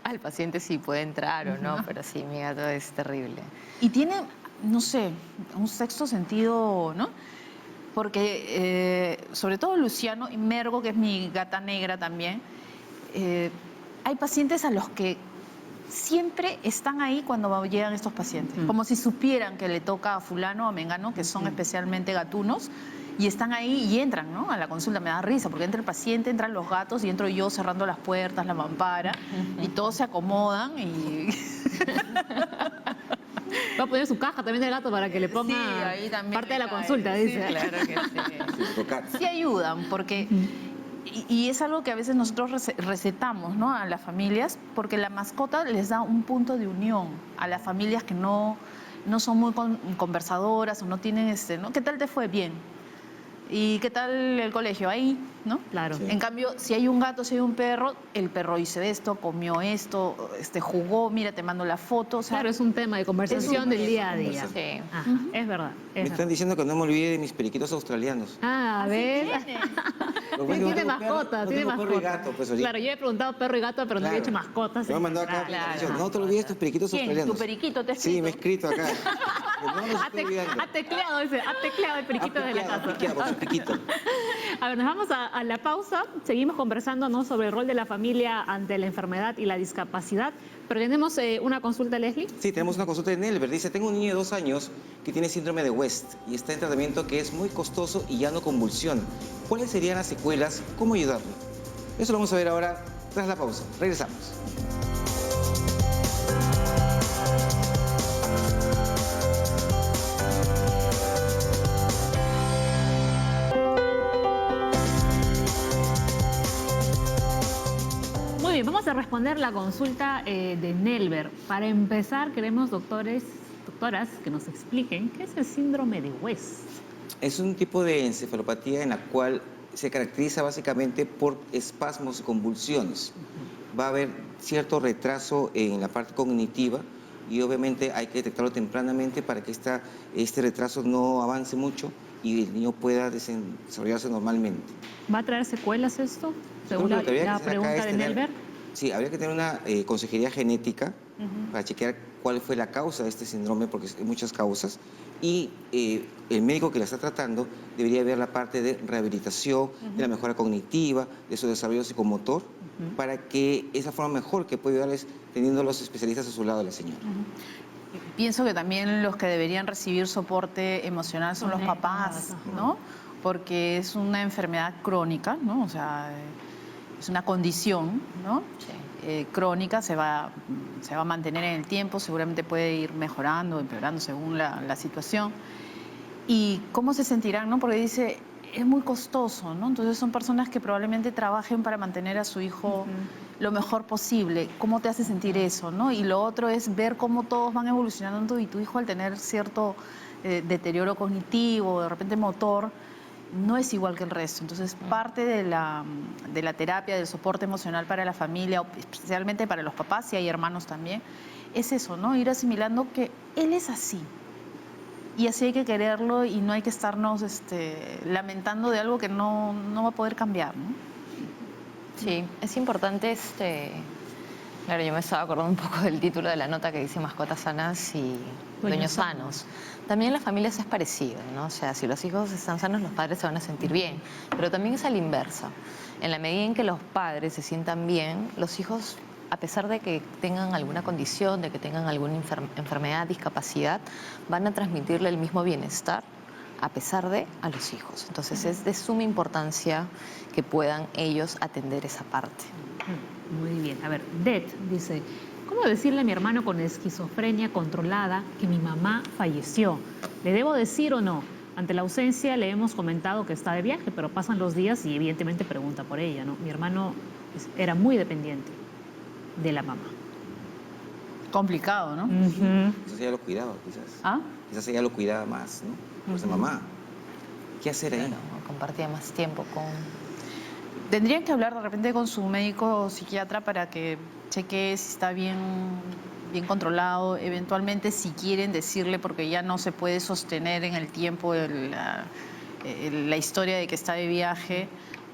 [SPEAKER 5] al paciente si puede entrar o no, pero sí, mi gato es terrible.
[SPEAKER 4] Y tiene, no sé, un sexto sentido, ¿no? Porque sobre todo Luciano y Mergo, que es mi gata negra también, hay pacientes a los que siempre están ahí cuando llegan estos pacientes, como si supieran que le toca a fulano o a mengano, que son especialmente gatunos, y están ahí y entran, ¿no? A la consulta. Me da risa porque entra el paciente, entran los gatos y entro yo cerrando las puertas, la mampara, y todos se acomodan y...
[SPEAKER 1] Va a poner su caja también del gato para que le ponga
[SPEAKER 4] Sí, ahí también
[SPEAKER 1] parte
[SPEAKER 4] le
[SPEAKER 1] de la
[SPEAKER 4] cae.
[SPEAKER 1] consulta,
[SPEAKER 4] Sí,
[SPEAKER 1] dice.
[SPEAKER 4] claro que sí.
[SPEAKER 2] Tocar.
[SPEAKER 4] Sí ayudan, porque... Y es algo que a veces nosotros recetamos, ¿no? A las familias, porque la mascota les da un punto de unión a las familias que no son muy conversadoras o no tienen ¿no? ¿Qué tal te fue? Bien. ¿Y qué tal el colegio? Ahí, ¿no?
[SPEAKER 1] Claro.
[SPEAKER 2] Sí.
[SPEAKER 4] En cambio, si hay un gato, si hay un perro, el perro hizo esto, comió esto, jugó, mira, te mando la foto. O sea,
[SPEAKER 1] Claro, es un tema de conversación del día a día.
[SPEAKER 2] conversación.
[SPEAKER 5] Sí.
[SPEAKER 1] Ajá, es verdad.
[SPEAKER 2] Me
[SPEAKER 1] Es
[SPEAKER 2] están
[SPEAKER 1] verdad.
[SPEAKER 2] diciendo que no me olvide de mis periquitos australianos.
[SPEAKER 1] Ah, ¿ves?
[SPEAKER 2] Lo bueno
[SPEAKER 1] Sí,
[SPEAKER 2] que no
[SPEAKER 1] tiene
[SPEAKER 2] tengo
[SPEAKER 1] mascota,
[SPEAKER 2] perro, no
[SPEAKER 1] tiene
[SPEAKER 2] tengo perro y
[SPEAKER 1] mascota.
[SPEAKER 2] gato, pues, ahorita.
[SPEAKER 1] Claro, yo he preguntado perro y gato, pero no había hecho mascotas.
[SPEAKER 2] Me han mandado acá.
[SPEAKER 1] Claro.
[SPEAKER 2] No te olvides tus periquitos
[SPEAKER 4] ¿quién?
[SPEAKER 2] australianos.
[SPEAKER 4] ¿Tu periquito te ha
[SPEAKER 2] Sí, me he
[SPEAKER 4] escrito?
[SPEAKER 2] escrito acá. No los
[SPEAKER 1] Ha
[SPEAKER 2] estoy olvidando.
[SPEAKER 1] tecleado, dice, ha tecleado el periquito de la
[SPEAKER 2] Ha
[SPEAKER 1] casa.
[SPEAKER 2] piqueado con su piquito.
[SPEAKER 1] A ver, nos vamos a la pausa. Seguimos conversando, ¿no?, sobre el rol de la familia ante la enfermedad y la discapacidad. Pero tenemos una consulta, Leslie.
[SPEAKER 2] Sí, tenemos una consulta de Nelver. Dice, tengo un niño de 2 años que tiene síndrome de West y está en tratamiento que es muy costoso y ya no convulsiona. ¿Cuáles serían las secuelas? ¿Cómo ayudarlo? Eso lo vamos a ver ahora tras la pausa. Regresamos.
[SPEAKER 1] Vamos a responder la consulta de Nelber. Para empezar, queremos doctoras, que nos expliquen qué es el síndrome de West.
[SPEAKER 2] Es un tipo de encefalopatía en la cual se caracteriza básicamente por espasmos y convulsiones. Va a haber cierto retraso en la parte cognitiva y obviamente hay que detectarlo tempranamente para que este retraso no avance mucho y el niño pueda desarrollarse normalmente.
[SPEAKER 1] ¿Va a traer secuelas esto? Según
[SPEAKER 2] Lo que habría
[SPEAKER 1] la
[SPEAKER 2] que hacer acá
[SPEAKER 1] pregunta
[SPEAKER 2] es
[SPEAKER 1] de
[SPEAKER 2] tener-
[SPEAKER 1] Nelber.
[SPEAKER 2] Sí, habría que tener una consejería genética para chequear cuál fue la causa de este síndrome, porque hay muchas causas, y el médico que la está tratando debería ver la parte de rehabilitación, de la mejora cognitiva, de su desarrollo psicomotor, para que esa forma mejor que puede ayudarles teniendo los especialistas a su lado de la señora.
[SPEAKER 4] Pienso que también los que deberían recibir soporte emocional son los papás, ¿no? Porque es una enfermedad crónica, ¿no? O sea, es una condición, ¿no? Crónica, se va a mantener en el tiempo, seguramente puede ir mejorando, empeorando según la situación. ¿Y cómo se sentirán, no? Porque dice, es muy costoso, ¿no? Entonces son personas que probablemente trabajen para mantener a su hijo lo mejor posible. ¿Cómo te hace sentir eso, no? Y lo otro es ver cómo todos van evolucionando y tu hijo al tener cierto deterioro cognitivo, de repente motor, no es igual que el resto. Entonces, parte de la terapia, del soporte emocional para la familia, especialmente para los papás, si hay hermanos también, es eso, ¿no? Ir asimilando que él es así. Y así hay que quererlo y no hay que estarnos lamentando de algo que no va a poder cambiar, ¿no?
[SPEAKER 5] Sí, es importante, claro, yo me estaba acordando un poco del título de la nota que dice mascotas sanas y dueños sanos. También en las familias es parecido, ¿no? O sea, si los hijos están sanos, los padres se van a sentir bien, pero también es a la inversa. En la medida en que los padres se sientan bien, los hijos, a pesar de que tengan alguna condición, de que tengan alguna enfermedad, discapacidad, van a transmitirle el mismo bienestar a pesar de a los hijos. Entonces es de suma importancia que puedan ellos atender esa parte.
[SPEAKER 1] Muy bien. A ver, Det dice, ¿cómo decirle a mi hermano con esquizofrenia controlada que mi mamá falleció? ¿Le debo decir o no? Ante la ausencia le hemos comentado que está de viaje, pero pasan los días y evidentemente pregunta por ella, ¿no? Mi hermano era muy dependiente de la mamá.
[SPEAKER 4] Complicado, ¿no?
[SPEAKER 2] Quizás ella lo cuidaba, quizás.
[SPEAKER 4] ¿Ah?
[SPEAKER 2] Quizás ella lo cuidaba más, ¿no? Pues mamá, ¿qué hacer ahí?
[SPEAKER 5] Claro, compartía más tiempo con...
[SPEAKER 4] Tendrían que hablar de repente con su médico o psiquiatra para que chequee si está bien controlado. Eventualmente, si quieren decirle, porque ya no se puede sostener en el tiempo la historia de que está de viaje,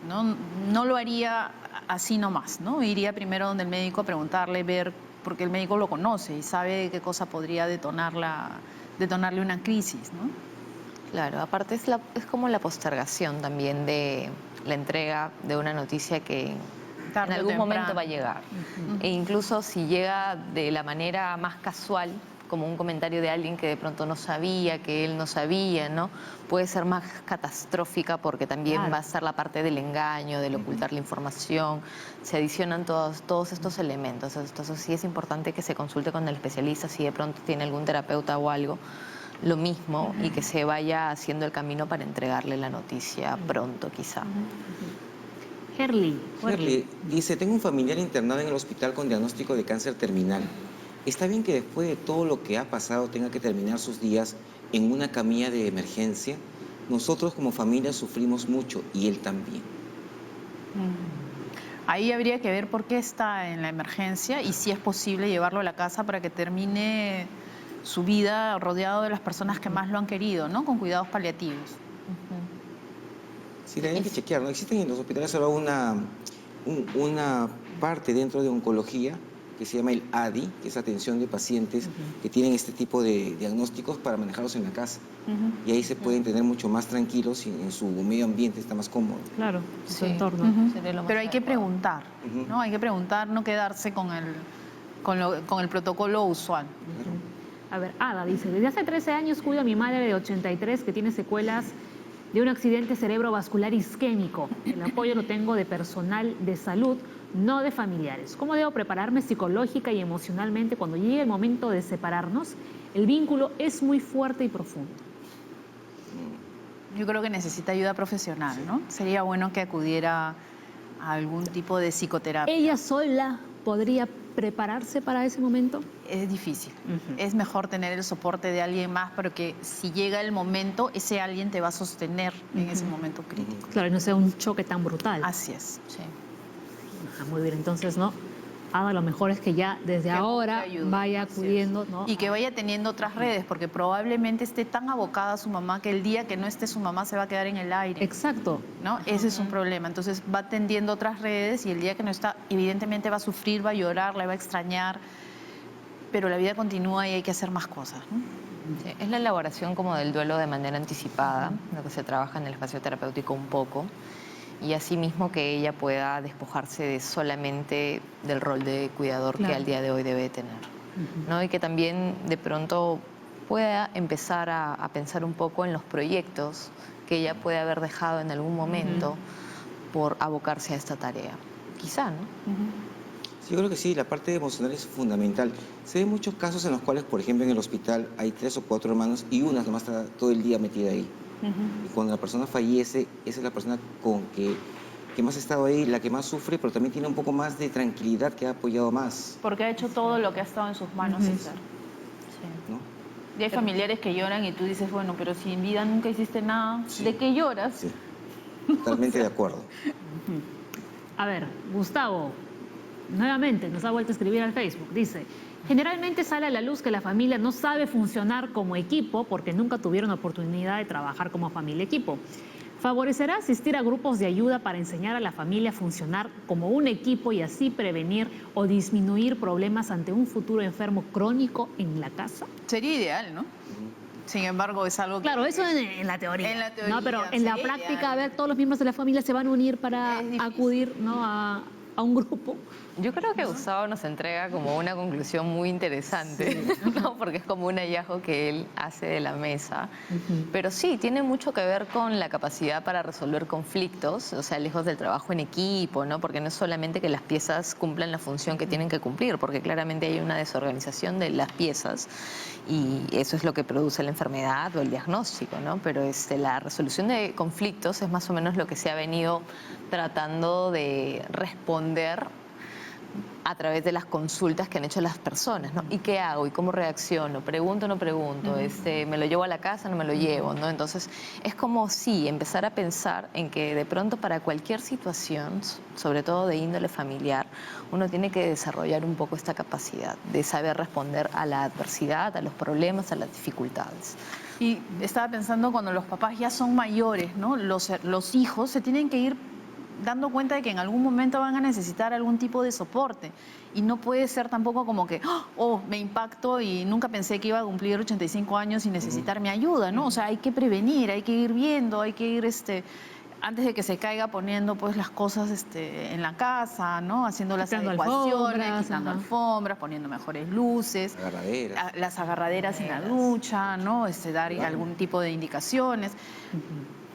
[SPEAKER 4] no lo haría así nomás, ¿no? Iría primero donde el médico a preguntarle, ver, porque el médico lo conoce y sabe qué cosa podría detonarle una crisis, ¿no?
[SPEAKER 5] Claro, aparte es como la postergación también de la entrega de una noticia que
[SPEAKER 4] Tarde
[SPEAKER 5] en
[SPEAKER 4] o
[SPEAKER 5] algún
[SPEAKER 4] temprano.
[SPEAKER 5] momento va a llegar. E incluso si llega de la manera más casual, como un comentario de alguien que de pronto no sabía, que él no sabía, ¿no? Puede ser más catastrófica porque también va a estar la parte del engaño, del ocultar la información. Se adicionan todos estos elementos. Entonces sí es importante que se consulte con el especialista si de pronto tiene algún terapeuta o algo. Lo mismo y que se vaya haciendo el camino para entregarle la noticia pronto, quizá.
[SPEAKER 1] Herly
[SPEAKER 2] dice, tengo un familiar internado en el hospital con diagnóstico de cáncer terminal. ¿Está bien que después de todo lo que ha pasado tenga que terminar sus días en una camilla de emergencia? Nosotros como familia sufrimos mucho y él también.
[SPEAKER 4] Ahí habría que ver por qué está en la emergencia y si es posible llevarlo a la casa para que termine su vida rodeado de las personas que más lo han querido, ¿no? Con cuidados paliativos.
[SPEAKER 2] Sí, hay que chequear, ¿no? Existen en los hospitales ahora una parte dentro de oncología que se llama el ADI, que es atención de pacientes que tienen este tipo de diagnósticos para manejarlos en la casa. Y ahí se pueden tener mucho más tranquilos y en su medio ambiente está más cómodo.
[SPEAKER 1] Claro,
[SPEAKER 5] Sí.
[SPEAKER 1] su entorno.
[SPEAKER 4] Pero hay que preguntar, ¿no? Hay que preguntar, no quedarse con el protocolo usual.
[SPEAKER 1] A ver, Ada dice, desde hace 13 años cuido a mi madre de 83 que tiene secuelas de un accidente cerebrovascular isquémico. El apoyo lo tengo de personal de salud, no de familiares. ¿Cómo debo prepararme psicológica y emocionalmente cuando llegue el momento de separarnos? El vínculo es muy fuerte y profundo.
[SPEAKER 4] Yo creo que necesita ayuda profesional, ¿no? Sería bueno que acudiera a algún tipo de psicoterapia.
[SPEAKER 1] Ella sola podría prepararse para ese momento?
[SPEAKER 4] Es difícil. Es mejor tener el soporte de alguien más, pero que si llega el momento, ese alguien te va a sostener en ese momento crítico.
[SPEAKER 1] Claro, y no sea un choque tan brutal.
[SPEAKER 4] Así es. Sí.
[SPEAKER 1] Ajá, muy bien, entonces, ¿no? Ada, lo mejor es que ya desde
[SPEAKER 4] Que
[SPEAKER 1] ahora
[SPEAKER 4] busque ayuda,
[SPEAKER 1] vaya
[SPEAKER 4] así es.
[SPEAKER 1] acudiendo, ¿no?
[SPEAKER 4] Y que vaya teniendo otras redes, porque probablemente esté tan abocada a su mamá que el día que no esté su mamá se va a quedar en el aire.
[SPEAKER 1] Exacto.
[SPEAKER 4] ¿No? Ese es un problema. Entonces va tendiendo otras redes y el día que no está, evidentemente va a sufrir, va a llorar, la va a extrañar, pero la vida continúa y hay que hacer más cosas, ¿no?
[SPEAKER 5] Sí, es la elaboración como del duelo de manera anticipada, lo que se trabaja en el espacio terapéutico un poco, y asimismo que ella pueda despojarse de solamente del rol de cuidador
[SPEAKER 1] Claro.
[SPEAKER 5] que al día de hoy debe tener, ¿no? Y que también de pronto pueda empezar a pensar un poco en los proyectos que ella puede haber dejado en algún momento por abocarse a esta tarea. Quizá, ¿no?
[SPEAKER 2] Sí, yo creo que sí, la parte emocional es fundamental. Se ven muchos casos en los cuales, por ejemplo, en el hospital hay 3 o 4 hermanos y una nomás está todo el día metida ahí. Y cuando la persona fallece, esa es la persona con que más ha estado ahí, la que más sufre, pero también tiene un poco más de tranquilidad, que ha apoyado más,
[SPEAKER 4] Porque ha hecho todo lo que ha estado en sus manos hacer.
[SPEAKER 2] ¿no?
[SPEAKER 4] Y hay familiares que lloran y tú dices, bueno, pero si en vida nunca hiciste nada,
[SPEAKER 2] Sí.
[SPEAKER 4] ¿de qué lloras?
[SPEAKER 2] Sí, totalmente de acuerdo.
[SPEAKER 1] A ver, Gustavo, nuevamente nos ha vuelto a escribir al Facebook. Dice, generalmente sale a la luz que la familia no sabe funcionar como equipo porque nunca tuvieron oportunidad de trabajar como familia equipo. ¿Favorecerá asistir a grupos de ayuda para enseñar a la familia a funcionar como un equipo y así prevenir o disminuir problemas ante un futuro enfermo crónico en la casa?
[SPEAKER 4] Sería ideal, ¿no? Sin embargo, es algo que...
[SPEAKER 1] Claro, eso en la teoría.
[SPEAKER 4] En la teoría,
[SPEAKER 1] ¿no? Pero en la
[SPEAKER 4] sería
[SPEAKER 1] práctica,
[SPEAKER 4] ideal.
[SPEAKER 1] a ver, todos los miembros de la familia se van a unir para
[SPEAKER 4] Es difícil.
[SPEAKER 1] acudir, ¿no? a un grupo.
[SPEAKER 5] Yo creo que Gustavo nos entrega como una conclusión muy interesante, ¿no? Porque es como un hallazgo que él hace de la mesa. Pero sí, tiene mucho que ver con la capacidad para resolver conflictos, o sea, lejos del trabajo en equipo, ¿no? Porque no es solamente que las piezas cumplan la función que tienen que cumplir, porque claramente hay una desorganización de las piezas y eso es lo que produce la enfermedad o el diagnóstico, ¿no? Pero la resolución de conflictos es más o menos lo que se ha venido tratando de responder a través de las consultas que han hecho las personas, ¿no? ¿Y qué hago? ¿Y cómo reacciono? ¿Pregunto o no pregunto? ¿Me lo llevo a la casa o no me lo llevo? ¿No? Entonces, es como sí, empezar a pensar en que de pronto para cualquier situación, sobre todo de índole familiar, uno tiene que desarrollar un poco esta capacidad de saber responder a la adversidad, a los problemas, a las dificultades.
[SPEAKER 4] Y estaba pensando cuando los papás ya son mayores, ¿no? Los hijos se tienen que ir dando cuenta de que en algún momento van a necesitar algún tipo de soporte. Y no puede ser tampoco como que, oh, me impacto y nunca pensé que iba a cumplir 85 años y necesitar mi ayuda, ¿no? O sea, hay que prevenir, hay que ir viendo, hay que ir, antes de que se caiga, poniendo pues las cosas en la casa, ¿no? Haciendo las
[SPEAKER 1] Quitando
[SPEAKER 4] adecuaciones,
[SPEAKER 1] alfombras,
[SPEAKER 4] quitando
[SPEAKER 1] ajá.
[SPEAKER 4] alfombras, poniendo mejores luces.
[SPEAKER 2] Agarraderas.
[SPEAKER 4] Las agarraderas en la ducha, ¿no? Dar algún tipo de indicaciones.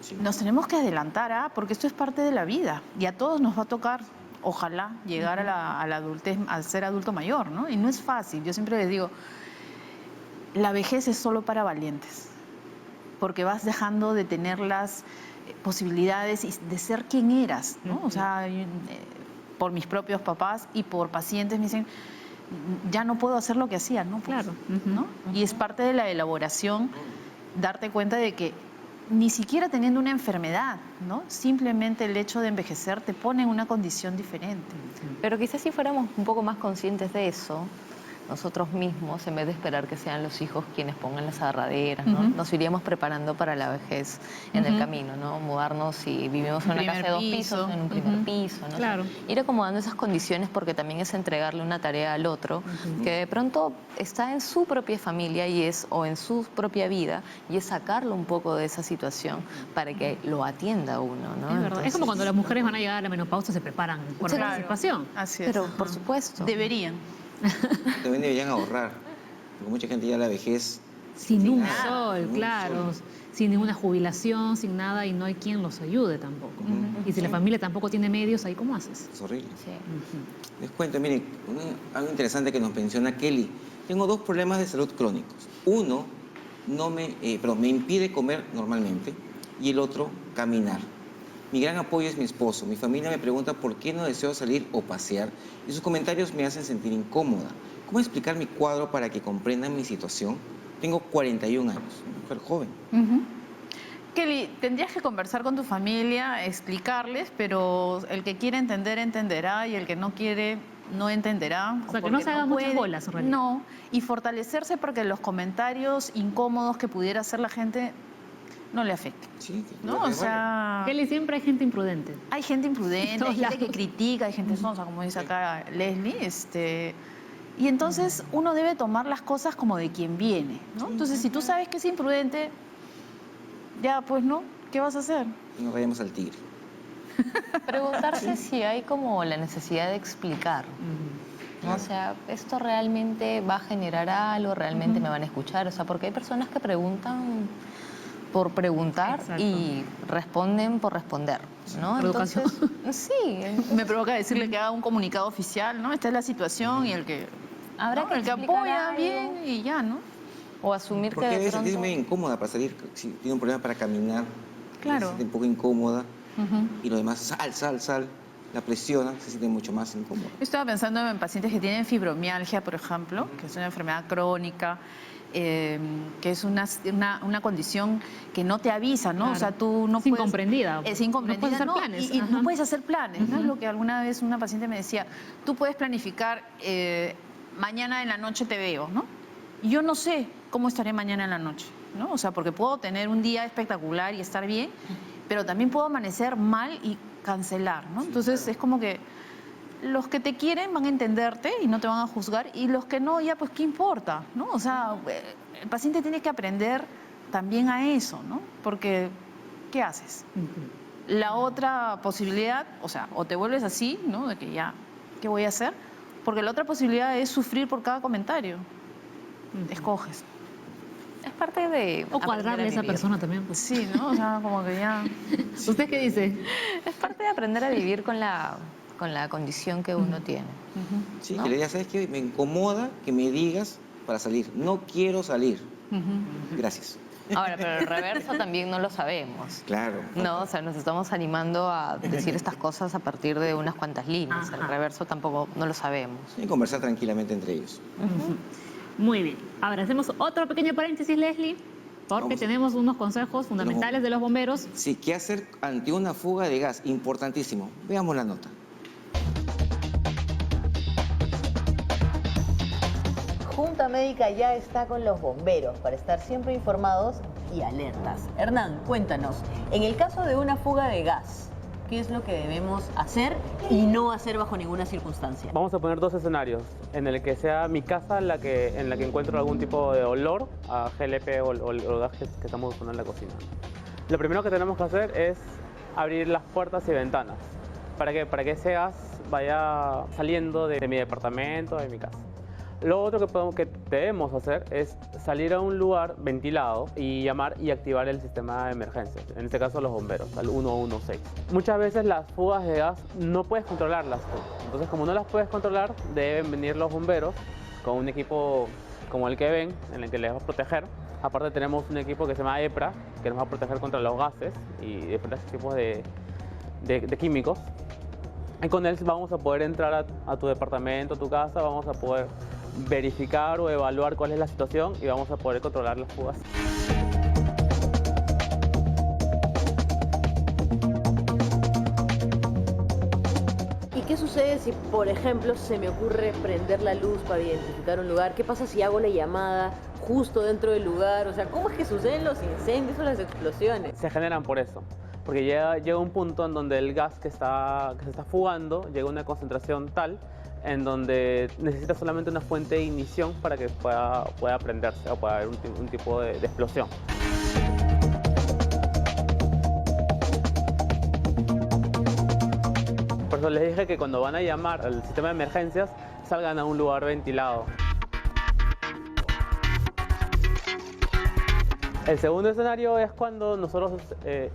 [SPEAKER 2] Sí.
[SPEAKER 4] Nos tenemos que adelantar, porque esto es parte de la vida y a todos nos va a tocar, ojalá, llegar a la adultez, al ser adulto mayor, ¿no? Y no es fácil. Yo siempre les digo, la vejez es solo para valientes, porque vas dejando de tener las posibilidades y de ser quien eras, ¿no? O sea, por mis propios papás y por pacientes me dicen, ya no puedo hacer lo que hacía, ¿no? Pues,
[SPEAKER 1] Claro.
[SPEAKER 4] ¿no? Y es parte de la elaboración darte cuenta de que ni siquiera teniendo una enfermedad, ¿no? Simplemente el hecho de envejecer te pone en una condición diferente.
[SPEAKER 5] Pero quizás si fuéramos un poco más conscientes de eso, nosotros mismos, en vez de esperar que sean los hijos quienes pongan las agarraderas, ¿no? Nos iríamos preparando para la vejez en el camino, ¿no? Mudarnos si vivimos en una
[SPEAKER 4] Primer
[SPEAKER 5] casa de 2
[SPEAKER 4] piso.
[SPEAKER 5] pisos, en un primer piso, ¿no?
[SPEAKER 1] Claro.
[SPEAKER 5] Ir acomodando esas condiciones porque también es entregarle una tarea al otro que de pronto está en su propia familia o en su propia vida y es sacarlo un poco de esa situación para que lo atienda a uno, ¿no?
[SPEAKER 1] Es verdad.
[SPEAKER 5] Entonces,
[SPEAKER 1] Es como cuando las mujeres van a llegar a la menopausia, se preparan por
[SPEAKER 4] Claro.
[SPEAKER 1] anticipación.
[SPEAKER 4] Así es.
[SPEAKER 5] Pero por supuesto.
[SPEAKER 4] Deberían.
[SPEAKER 2] También deberían ahorrar, porque mucha gente ya a la vejez
[SPEAKER 1] Sin un
[SPEAKER 2] nada,
[SPEAKER 1] sol,
[SPEAKER 2] sin un
[SPEAKER 1] claro.
[SPEAKER 2] sol.
[SPEAKER 1] Sin ninguna jubilación, sin nada, y no hay quien los ayude tampoco. Y si la familia tampoco tiene medios, ¿ahí cómo haces?
[SPEAKER 2] es horrible.
[SPEAKER 5] Sí.
[SPEAKER 2] Les cuento, miren, algo interesante que nos menciona Kelly. Tengo 2 problemas de salud crónicos. Uno, me impide comer normalmente y el otro, caminar. Mi gran apoyo es mi esposo. Mi familia me pregunta por qué no deseo salir o pasear y sus comentarios me hacen sentir incómoda. ¿Cómo explicar mi cuadro para que comprendan mi situación? Tengo 41 años, una mujer joven.
[SPEAKER 4] Kelly, tendrías que conversar con tu familia, explicarles, pero el que quiere entender, entenderá, y el que no quiere, no entenderá.
[SPEAKER 1] O sea, que no se hagan muchas bolas, en realidad.
[SPEAKER 4] No, y fortalecerse porque los comentarios incómodos que pudiera hacer la gente no le afecten.
[SPEAKER 2] Sí,
[SPEAKER 4] ¿No? O sea,
[SPEAKER 1] Kelly, siempre hay gente imprudente.
[SPEAKER 4] hay gente imprudente,
[SPEAKER 1] todos
[SPEAKER 4] hay gente que
[SPEAKER 1] lados.
[SPEAKER 4] critica, hay gente sonsa, como dice acá Leslie, y entonces uno debe tomar las cosas como de quien viene, ¿no? Entonces, si tú sabes que es imprudente, ya, pues, ¿no? ¿Qué vas a hacer?
[SPEAKER 2] No vayamos al tigre.
[SPEAKER 5] Preguntarse si hay como la necesidad de explicar. ¿No? O sea, ¿esto realmente va a generar algo? ¿Realmente me van a escuchar? O sea, porque hay personas que preguntan por preguntar y responden por responder, ¿no?
[SPEAKER 1] Por educación.
[SPEAKER 5] Sí.
[SPEAKER 4] Me provoca decirle que haga un comunicado oficial, ¿no? Esta es la situación y el que,
[SPEAKER 5] Habrá
[SPEAKER 4] ¿no?
[SPEAKER 5] que
[SPEAKER 4] el que
[SPEAKER 5] explicar
[SPEAKER 4] apoya
[SPEAKER 5] algo.
[SPEAKER 4] bien y ya, ¿no?
[SPEAKER 5] O asumir
[SPEAKER 2] Porque
[SPEAKER 5] que de
[SPEAKER 2] debe
[SPEAKER 5] pronto...
[SPEAKER 2] sentirse muy incómoda para salir. Si tiene un problema para caminar,
[SPEAKER 4] Claro.
[SPEAKER 2] se siente un poco incómoda.
[SPEAKER 4] Ujú.
[SPEAKER 2] Y lo demás, sal, la presiona, se siente mucho más incómoda.
[SPEAKER 4] Yo estaba pensando en pacientes que tienen fibromialgia, por ejemplo, que es una enfermedad crónica, que es una condición que no te avisa, ¿no?
[SPEAKER 1] Claro.
[SPEAKER 4] O sea, tú no
[SPEAKER 1] Es
[SPEAKER 4] puedes...
[SPEAKER 1] incomprendida.
[SPEAKER 4] Es incomprendida,
[SPEAKER 1] No puedes hacer
[SPEAKER 4] ¿no?
[SPEAKER 1] planes.
[SPEAKER 4] Y
[SPEAKER 1] Ajá.
[SPEAKER 4] no puedes hacer planes, ¿no? Es
[SPEAKER 1] Ujú.
[SPEAKER 4] lo que alguna vez una paciente me decía. Tú puedes planificar, mañana en la noche te veo, ¿no? Y yo no sé cómo estaré mañana en la noche, ¿no? O sea, porque puedo tener un día espectacular y estar bien, pero también puedo amanecer mal y cancelar, ¿no? Entonces es como que los que te quieren van a entenderte y no te van a juzgar, y los que no, ya pues qué importa, ¿no? O sea, el paciente tiene que aprender también a eso, ¿no? Porque, ¿qué haces? La otra posibilidad, o sea, o te vuelves así, ¿no? De que ya, ¿qué voy a hacer? Porque la otra posibilidad es sufrir por cada comentario. Escoges.
[SPEAKER 5] Es parte de...
[SPEAKER 1] O
[SPEAKER 5] aprender
[SPEAKER 1] cuadrarle a esa
[SPEAKER 5] vivir.
[SPEAKER 1] persona también. Pues.
[SPEAKER 4] Sí, ¿no? O sea, como que ya...
[SPEAKER 1] ¿Usted qué dice?
[SPEAKER 5] Es parte de aprender a vivir con la condición que uno tiene.
[SPEAKER 2] Sí,
[SPEAKER 5] ¿no?
[SPEAKER 2] que le digas, ¿sabes qué? Me incomoda que me digas para salir. No quiero salir. Gracias.
[SPEAKER 5] Ahora, pero el reverso también no lo sabemos.
[SPEAKER 2] Claro.
[SPEAKER 5] No, o sea, nos estamos animando a decir estas cosas a partir de unas cuantas líneas. El
[SPEAKER 1] Ajá.
[SPEAKER 5] reverso tampoco no lo sabemos.
[SPEAKER 2] Y conversar tranquilamente entre ellos.
[SPEAKER 1] Muy bien. Ahora hacemos otro pequeño paréntesis, Leslie, porque
[SPEAKER 2] Vamos.
[SPEAKER 1] tenemos unos consejos fundamentales de los bomberos.
[SPEAKER 2] Sí, ¿qué hacer ante una fuga de gas? Importantísimo. Veamos la nota.
[SPEAKER 6] Junta Médica ya está con los bomberos para estar siempre informados y alertas. Hernán, cuéntanos, en el caso de una fuga de gas, ¿qué es lo que debemos hacer y no hacer bajo ninguna circunstancia?
[SPEAKER 10] Vamos a poner dos escenarios, en el que sea mi casa en la que encuentro algún tipo de olor a GLP o el gas que estamos usando en la cocina. Lo primero que tenemos que hacer es abrir las puertas y ventanas. ¿Para qué? Para que ese gas vaya saliendo de mi departamento, de mi casa. Lo otro que debemos hacer es salir a un lugar ventilado y llamar y activar el sistema de emergencias, en este caso los bomberos, al 116. Muchas veces las fugas de gas no puedes controlarlas tú. Entonces, como no las puedes controlar, deben venir los bomberos con un equipo como el que ven, en el que les va a proteger. Aparte tenemos un equipo que se llama EPRA, que nos va a proteger contra los gases y diferentes tipos de químicos. Y con él vamos a poder entrar a tu departamento, a tu casa, vamos a poder verificar o evaluar cuál es la situación y vamos a poder controlar las fugas.
[SPEAKER 6] ¿Y qué sucede si, por ejemplo, se me ocurre prender la luz para identificar un lugar? ¿Qué pasa si hago la llamada justo dentro del lugar? O sea, ¿cómo es que suceden los incendios o las explosiones?
[SPEAKER 10] Se generan por eso, porque llega un punto en donde el gas que se está fugando llega a una concentración tal en donde necesita solamente una fuente de ignición para que pueda prenderse o pueda haber un tipo de explosión. Por eso les dije que cuando van a llamar al sistema de emergencias salgan a un lugar ventilado. El segundo escenario es cuando nosotros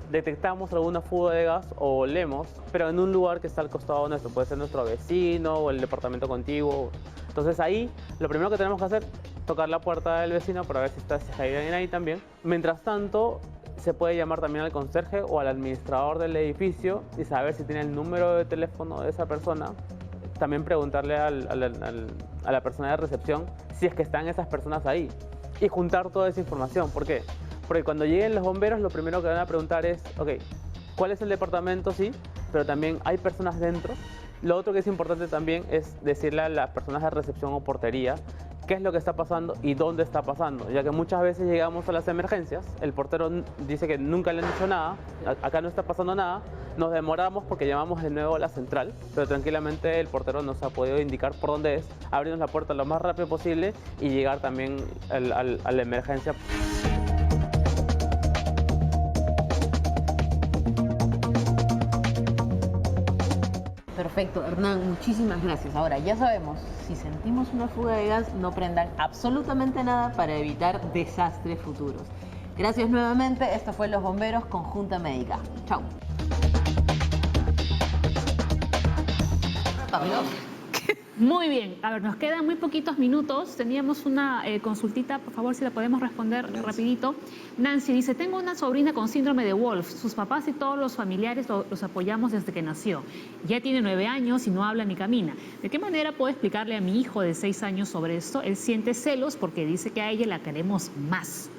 [SPEAKER 10] detectamos alguna fuga de gas o olemos, pero en un lugar que está al costado nuestro, puede ser nuestro vecino o el departamento contiguo. Entonces ahí lo primero que tenemos que hacer es tocar la puerta del vecino para ver si hay alguien ahí también. Mientras tanto, se puede llamar también al conserje o al administrador del edificio y saber si tiene el número de teléfono de esa persona. También preguntarle a la persona de recepción si es que están esas personas ahí y juntar toda esa información. ¿Por qué? Porque cuando lleguen los bomberos lo primero que van a preguntar es, ok, ¿cuál es el departamento? Sí, pero también hay personas dentro. Lo otro que es importante también es decirle a las personas de recepción o portería qué es lo que está pasando y dónde está pasando, ya que muchas veces llegamos a las emergencias, el portero dice que nunca le han dicho nada, acá no está pasando nada, nos demoramos porque llamamos de nuevo a la central, pero tranquilamente el portero nos ha podido indicar por dónde es, abrirnos la puerta lo más rápido posible y llegar también a la emergencia.
[SPEAKER 6] Perfecto, Hernán, muchísimas gracias. Ahora, ya sabemos, si sentimos una fuga de gas, no prendan absolutamente nada para evitar desastres futuros. Gracias nuevamente, esto fue Los Bomberos con Junta Médica. Chao.
[SPEAKER 1] Muy bien, a ver, nos quedan muy poquitos minutos. Teníamos una consultita, por favor, si la podemos responder rapidito. Nancy dice, tengo una sobrina con síndrome de Wolf. Sus papás y todos los familiares los apoyamos desde que nació. Ya tiene 9 años y no habla ni camina. ¿De qué manera puedo explicarle a mi hijo de 6 años sobre esto? Él siente celos porque dice que a ella la queremos más.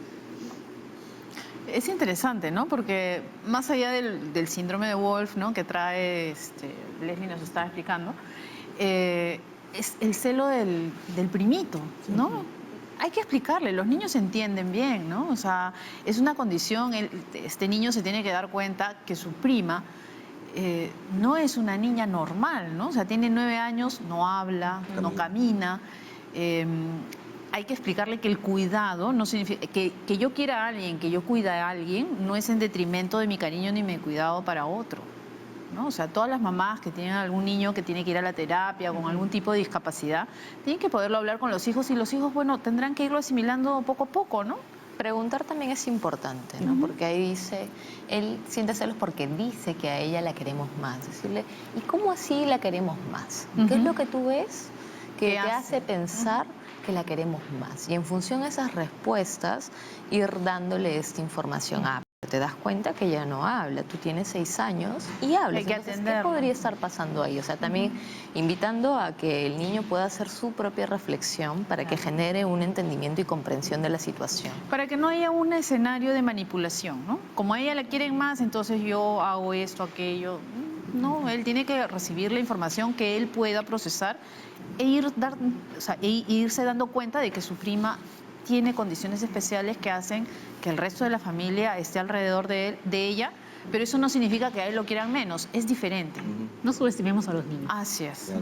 [SPEAKER 4] Es interesante, ¿no? Porque más allá del síndrome de Wolf, ¿no? Que trae, Leslie nos estaba explicando, es el celo del primito, ¿no? Hay que explicarle, los niños entienden bien, ¿no? O sea, es una condición, este niño se tiene que dar cuenta que su prima no es una niña normal, ¿no? O sea, tiene 9 años, no habla, no camina. Hay que explicarle que el cuidado no significa que yo quiera a alguien, que yo cuide a alguien, no es en detrimento de mi cariño ni mi cuidado para otro, ¿no? O sea, todas las mamás que tienen algún niño que tiene que ir a la terapia con algún tipo de discapacidad, tienen que poderlo hablar con los hijos y los hijos, bueno, tendrán que irlo asimilando poco a poco, ¿no?
[SPEAKER 5] Preguntar también es importante, ¿no? Porque ahí dice, él siente celos porque dice que a ella la queremos más. Decirle, ¿y cómo así la queremos más? ¿Qué es lo que tú ves que te hace pensar que la queremos más? Y en función de esas respuestas, ir dándole esta información a... Te das cuenta que ya no habla, tú tienes 6 años y hablas.
[SPEAKER 4] Hay que
[SPEAKER 5] Entonces,
[SPEAKER 4] atenderlo.
[SPEAKER 5] ¿qué podría estar pasando ahí? O sea, también invitando a que el niño pueda hacer su propia reflexión para que genere un entendimiento y comprensión de la situación.
[SPEAKER 4] Para que no haya un escenario de manipulación, ¿no? Como a ella la quieren más, entonces yo hago esto, aquello. No, él tiene que recibir la información que él pueda procesar e irse dando cuenta de que su prima tiene condiciones especiales que hacen que el resto de la familia esté alrededor de ella, pero eso no significa que a él lo quieran menos, es diferente.
[SPEAKER 1] No subestimemos a los niños.
[SPEAKER 4] Así es.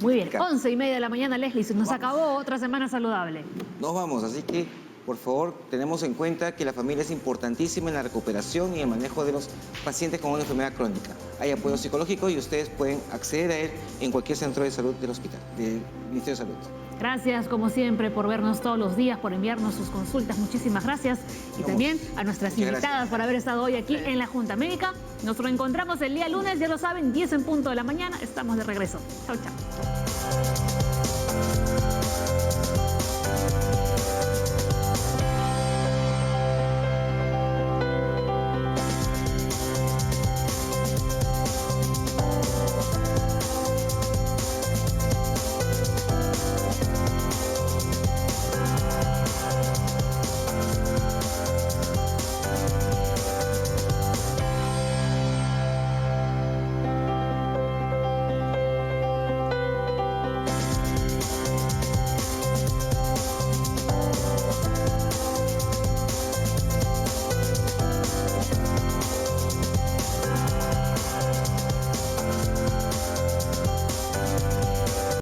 [SPEAKER 1] Muy bien, 11:30 de la mañana, Leslie, se nos acabó otra semana saludable.
[SPEAKER 2] Nos vamos, así que por favor tenemos en cuenta que la familia es importantísima en la recuperación y el manejo de los pacientes con una enfermedad crónica. Hay apoyo psicológico y ustedes pueden acceder a él en cualquier centro de salud del hospital, del Ministerio de Salud.
[SPEAKER 1] Gracias, como siempre, por vernos todos los días, por enviarnos sus consultas. Muchísimas gracias. Y también a nuestras invitadas por haber estado hoy aquí en la Junta Médica. Nos reencontramos el día lunes, ya lo saben, 10 en punto de la mañana. Estamos de regreso. Chau, chau.